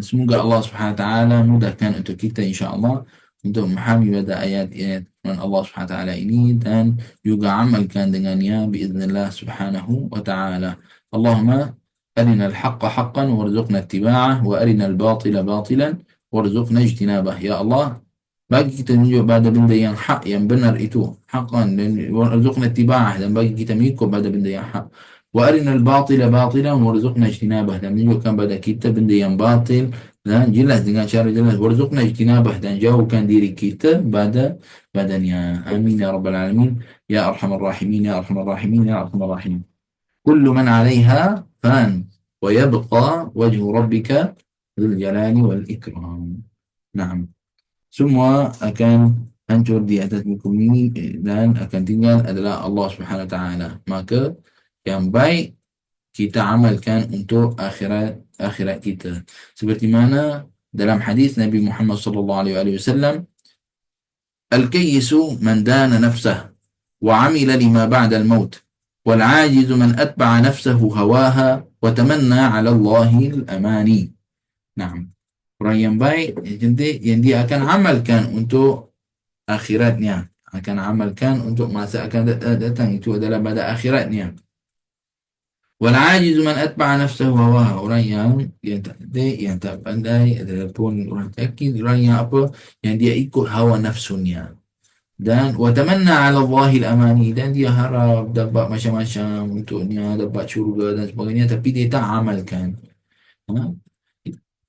Semoga Allah Subhanahu wa taala mudahkan untuk kita insyaAllah untuk memahami pada ayat-ayat Allah Subhanahu wa taala ini dan juga amalkan dengannya biiznillah Subhanahu wa taala. Allahumma arina al-haqqa haqqan warzuqna ittiba'ah wa arina al-batila batilan warzuqna ijtinabah. Ya Allah, bagi kita tunjuk pada benda yang hak, yang benar itu haqqan, dan warzuqna ittiba'ah, dan bagi kita mengikut pada benda yang hak. Wa arina al-batila batilan warzuqna ijtinabah, dan menunjukkan pada kita benda yang batil dan jelas dengan cara jelas. Warzuqna ijtinabah, dan jauhkan diri kita badannya. Amin ya rabbal alamin ya arhamar rahimin ya arhamar rahimin ya arhamar rahimin. Kullu man 'alaiha fan wa yabqa wajhu rabbika dzul jalali wal ikram. Naam. Semua akan hancur di atas muka bumi dan akan tinggal adalah Allah Subhanahu wa taala. Maka yang baik kita amalkan untuk akhirat kita. Seperti mana dalam hadis Nabi Muhammad sallallahu alaihi wasallam, al-kayyisu man dana nafsahu wa 'amila lima ba'da al-maut wal 'ajizu man atba'a nafsahu hawaha wa tamanna 'ala Allahi al-amani. Naam. Orang yang baik, yang cantik, yang dia akan amalkan untuk akhiratnya, akan amalkan untuk masa akan datang, itu adalah pada akhiratnya. Wal ajizu man atba'a nafsahu hawaha, orang yang tak cantik, yang tak pandai adalah pun orang sakit, orang yang apa, yang dia ikut hawa nafsunya. Dan watamanna 'ala Allahi al-amani, dan dia harap dapat macam-macam untuknya, dapat syurga dan sebagainya, tapi dia tak amalkan. Ha?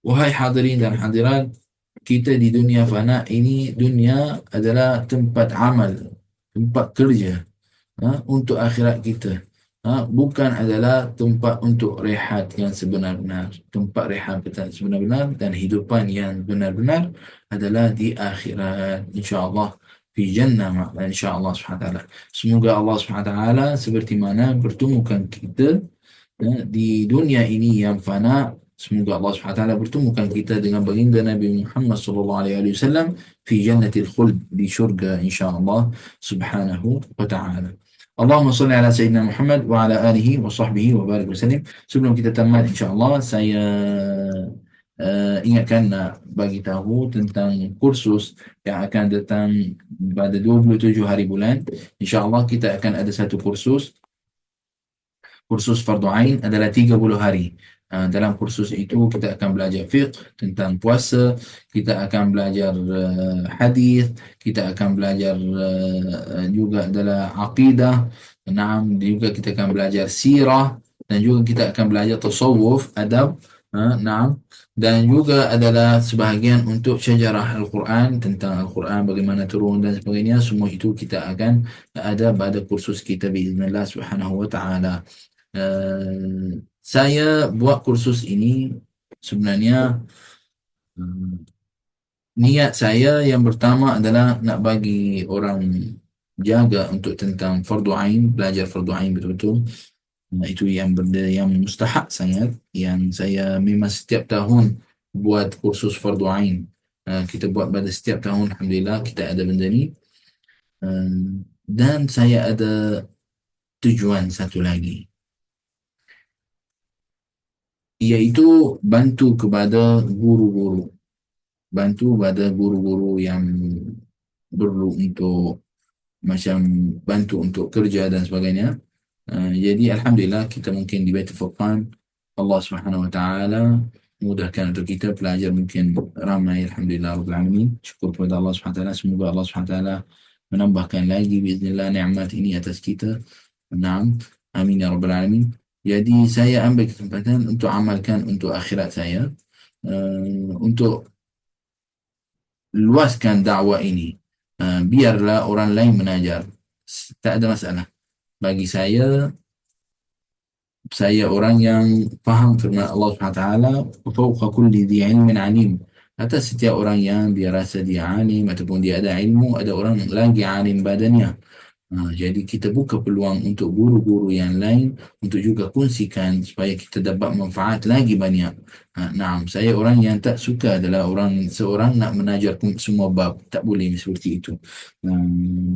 Wahai hadirin dan hadirat, kita di dunia fana ini, dunia adalah tempat amal, tempat kerja, untuk akhirat kita. Bukan adalah tempat untuk rehat yang sebenar-benar. Tempat rehat kita sebenar-benar dan hidupan yang benar-benar adalah di akhirat, insya-Allah, fi jannah, insya-Allah subhanahu wa taala. Semoga Allah subhanahu wa taala seperti mana pertemukan kita di dunia ini yang fana, semoga Allah Subhanahu wa taala pertemukan kita dengan baginda Nabi Muhammad sallallahu alaihi wasallam fi jannatil khuld, di syurga insyaallah subhanahu wa taala. Allahumma salli ala sayyidina Muhammad wa ala alihi wa sahbihi wa barik wasallim. Sebelum kita tamat insyaallah, saya ingatkan nak bagi tahu tentang kursus yang akan datang pada 27 hari bulan. InsyaAllah kita akan ada satu kursus. Kursus fardu ain adalah 30 hari. Dalam kursus itu kita akan belajar fiqh tentang puasa, kita akan belajar hadis, kita akan belajar juga adalah aqidah, juga kita akan belajar sirah, dan juga kita akan belajar tasawuf, adab, dan juga adalah sebahagian untuk sejarah Al-Quran, tentang Al-Quran bagaimana turun dan sebagainya. Semua itu kita akan ada pada kursus kita biiznillah subhanahu wa ta'ala. Saya buat kursus ini sebenarnya, niat saya yang pertama adalah nak bagi orang jaga untuk tentang fardu ain, belajar fardu ain betul-betul. Itu yang benda yang mustahak sangat, yang saya memang setiap tahun buat kursus fardu ain. Kita buat pada setiap tahun, alhamdulillah kita ada benda ni. Dan saya ada tujuan satu lagi, iaitu bantu kepada guru-guru, bantu pada guru-guru yang perlu untuk macam bantu untuk kerja dan sebagainya. Jadi alhamdulillah kita mungkin di Baitul Furqan, Allah Subhanahu wa taala mudahkan untuk kita pelajar mungkin ramai, alhamdulillah rabbil alamin. Syukur kepada Allah Subhanahu wa taala, semoga Allah Subhanahu wa taala menambahkan lagi biiznillah nikmat ini atas kita. Naam, amin ya rabbal alamin. Jadi saya ambil kesempatan untuk amalkan untuk akhirat saya, untuk luaskan dakwah ini. Biarlah orang lain menajar, tak ada masalah. Bagi saya orang yang faham firman Allah SWT, fawqa kulli dhi ilmin alim. Atas setiap orang yang dia rasa dia alim ataupun dia ada ilmu, ada orang lagi alim badannya. Jadi kita buka peluang untuk guru-guru yang lain untuk juga kongsikan supaya kita dapat manfaat lagi banyak. Saya orang yang tak suka adalah seorang nak menajar semua bab. Tak boleh seperti itu.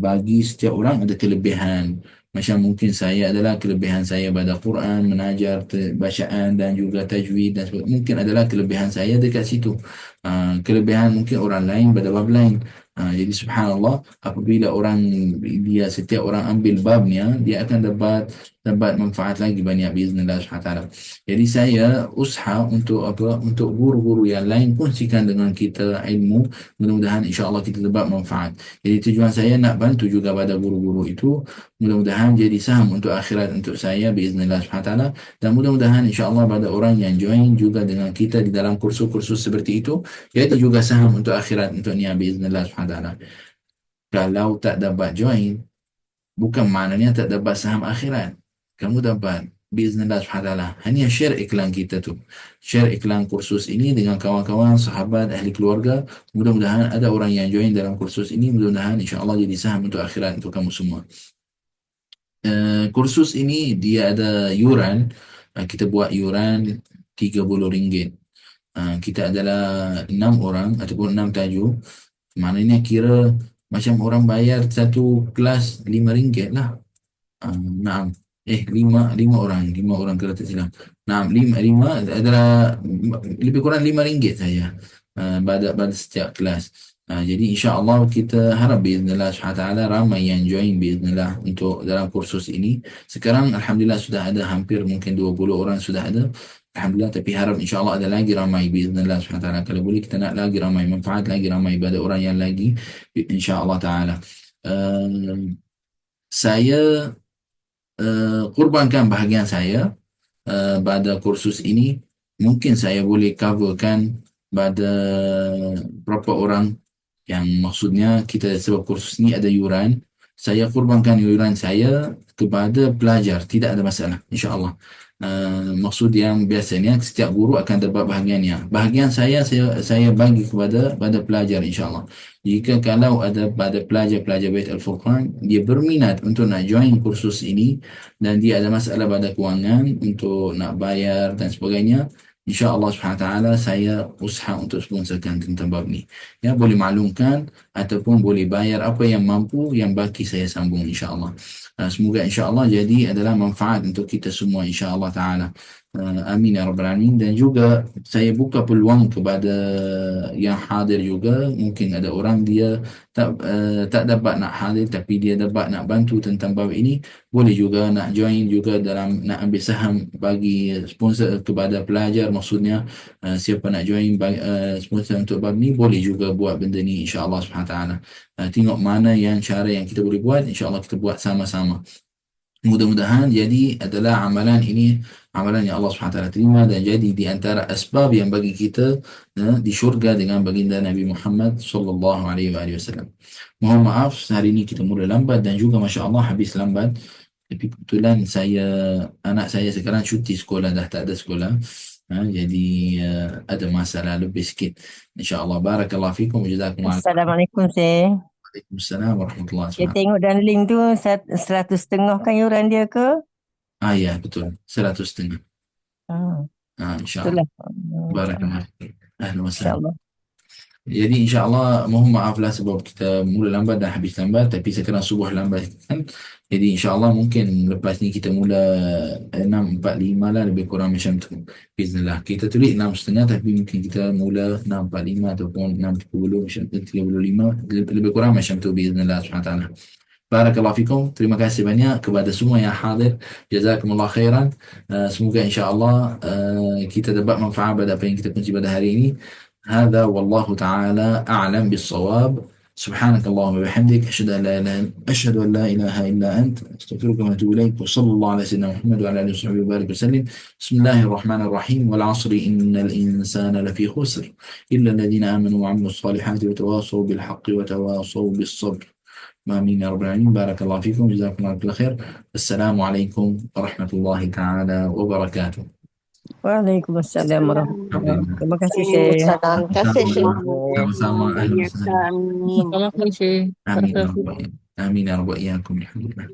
Bagi setiap orang ada kelebihan. Macam mungkin saya adalah kelebihan saya pada Quran, menajar bacaan dan juga tajwid dan sebagainya. Mungkin adalah kelebihan saya dekat situ. Kelebihan mungkin orang lain pada bab lain. Jadi subhanallah, apabila setiap orang ambil babnya, dia akan dapat manfaat lagi banyak biiznillah subhanahu wa taala. Jadi saya usaha untuk untuk guru-guru yang lain kongsikan dengan kita ilmu, mudah-mudahan insya-Allah kita dapat manfaat. Jadi tujuan saya nak bantu juga pada guru-guru itu, mudah-mudahan jadi saham untuk akhirat untuk saya biiznillah subhanahu wa taala, dan mudah-mudahan insya-Allah pada orang yang join juga dengan kita di dalam kursus-kursus seperti itu, iaitu juga saham untuk akhirat untuknya biiznillah subhanahu wa taala. Kalau tak dapat join, bukan maknanya tak dapat saham akhirat. Kamu dapat biiznillah subhanahu wa taala. Hanya share iklan kita tu. Share iklan kursus ini dengan kawan-kawan, sahabat, ahli keluarga. Mudah-mudahan ada orang yang join dalam kursus ini. Mudah-mudahan insya-Allah jadi saham untuk akhirat untuk kamu semua. Kursus ini dia ada yuran. Kita buat yuran RM30. Kita adalah 6 orang ataupun 6 tajuk. Maknanya kira macam orang bayar satu kelas RM5 lah. Naam. Lima orang kira tak silap. Naam, lima adalah lebih kurang RM5 saya. pada setiap kelas. Jadi insya-Allah kita harap biiznillah subhanahu wa taala ramai yang join biiznillah untuk dalam kursus ini. Sekarang alhamdulillah sudah ada hampir mungkin 20 orang sudah ada. Alhamdulillah, tapi harap insya-Allah ada lagi ramai biiznillah subhanahu wa taala. Kalau boleh kita nak lagi ramai manfaat, lagi ramai pada orang yang lagi insya-Allah taala. Uh, saya kurbankan bahagian saya pada kursus ini. Mungkin saya boleh coverkan pada berapa orang, yang maksudnya kita sebab kursus ini ada yuran, saya kurbankan yuran saya kepada pelajar, tidak ada masalah insya-Allah. Maksud yang biasanya setiap guru akan dapat bahagiannya. Bahagian saya bagi pada pelajar insya-Allah. Jika kalau ada pada pelajar-pelajar Bait Al-Furqan dia berminat untuk nak join kursus ini dan dia ada masalah pada kewangan untuk nak bayar dan sebagainya, insya-Allah subhanahu wa taala saya usaha untuk sponsorkan tentang bab ni. Ya, boleh maklumkan ataupun boleh bayar apa yang mampu, yang baki saya sambung insya-Allah. Semoga insya-Allah jadi adalah manfaat untuk kita semua insya-Allah taala. Amin ya rabbal alamin. Dan juga saya buka peluang kepada yang hadir juga, mungkin ada orang dia tak dapat nak hadir tapi dia dapat nak bantu tentang bab ini, boleh juga nak join juga dalam nak ambil saham bagi sponsor kepada pelajar. Maksudnya siapa nak join sponsor untuk bab ni boleh juga buat benda ni insya-Allah subhanahu wa taala. Tengok mana yang cara yang kita boleh buat, insya-Allah kita buat sama-sama. Mudah-mudahan jadi adalah amalan ini amalan yang Allah SWT terima dan jadi di antara asbab yang bagi kita di syurga dengan baginda Nabi Muhammad sallallahu alaihi wasallam. Mohon maaf hari ini kita mula lambat dan juga masya-Allah habis lambat. Tapi kebetulan anak saya sekarang cuti sekolah, dah tak ada sekolah. Jadi ada masalah lebih sikit. Insya-Allah barakallahu fikum wa jazakumullah. Assalamualaikum, Syekh. Waalaikumsalam warahmatullahi Dia wabarakatuh. tengok dalam link tu 100.5 kan yuran dia ke? Ya betul, 100.5. InsyaAllah. Itulah. Barakallahu fikum. Ahlan wa sahlan. InsyaAllah. Jadi insya-Allah mohon maaf lah sebab kita mula lambat dan habis lambat, tapi sekarang subuh lambat kan. Jadi insya-Allah mungkin lepas ni kita mula 6.45 lah, lebih kurang macam tu. Bismillah. Kita tulis 6.30 tapi mungkin kita mula 6.45 ataupun 6.30 macam tu, 35 lebih kurang macam tu bismillah subhanahu wa taala. Barakallahu fikum. Terima kasih banyak kepada semua yang hadir. Jazakumullah khairan. Semoga insya-Allah kita dapat manfaat pada apa yang kita kunci pada hari ini. هذا والله تعالى أعلم بالصواب. سبحانك اللهم وبحمدك أشهد أن لا إله إلا أنت أستغفرك وأتوب إليك وصلى الله على سيدنا محمد وعلى آله وصحبه وبارك وسلم. بسم الله الرحمن الرحيم. والعصر إن الإنسان لفي خسر إلا الذين آمنوا وعملوا الصالحات وتواصوا بالحق وتواصوا بالصبر. آمين يا رب العالمين. بارك الله فيكم جزاكم الله كل خير. السلام عليكم ورحمة الله تعالى وبركاته. Waalaikumsalam warahmatullahi wabarakatuh. Terima kasih, Syekh. Waalaikumsalam. Terima kasih, Syekh. Sama-sama. Ahlan wa sahlan. Amin. Terima kasih. Amin ya rabbal alamin. Amin ya rabbal alamin. Alhamdulillah.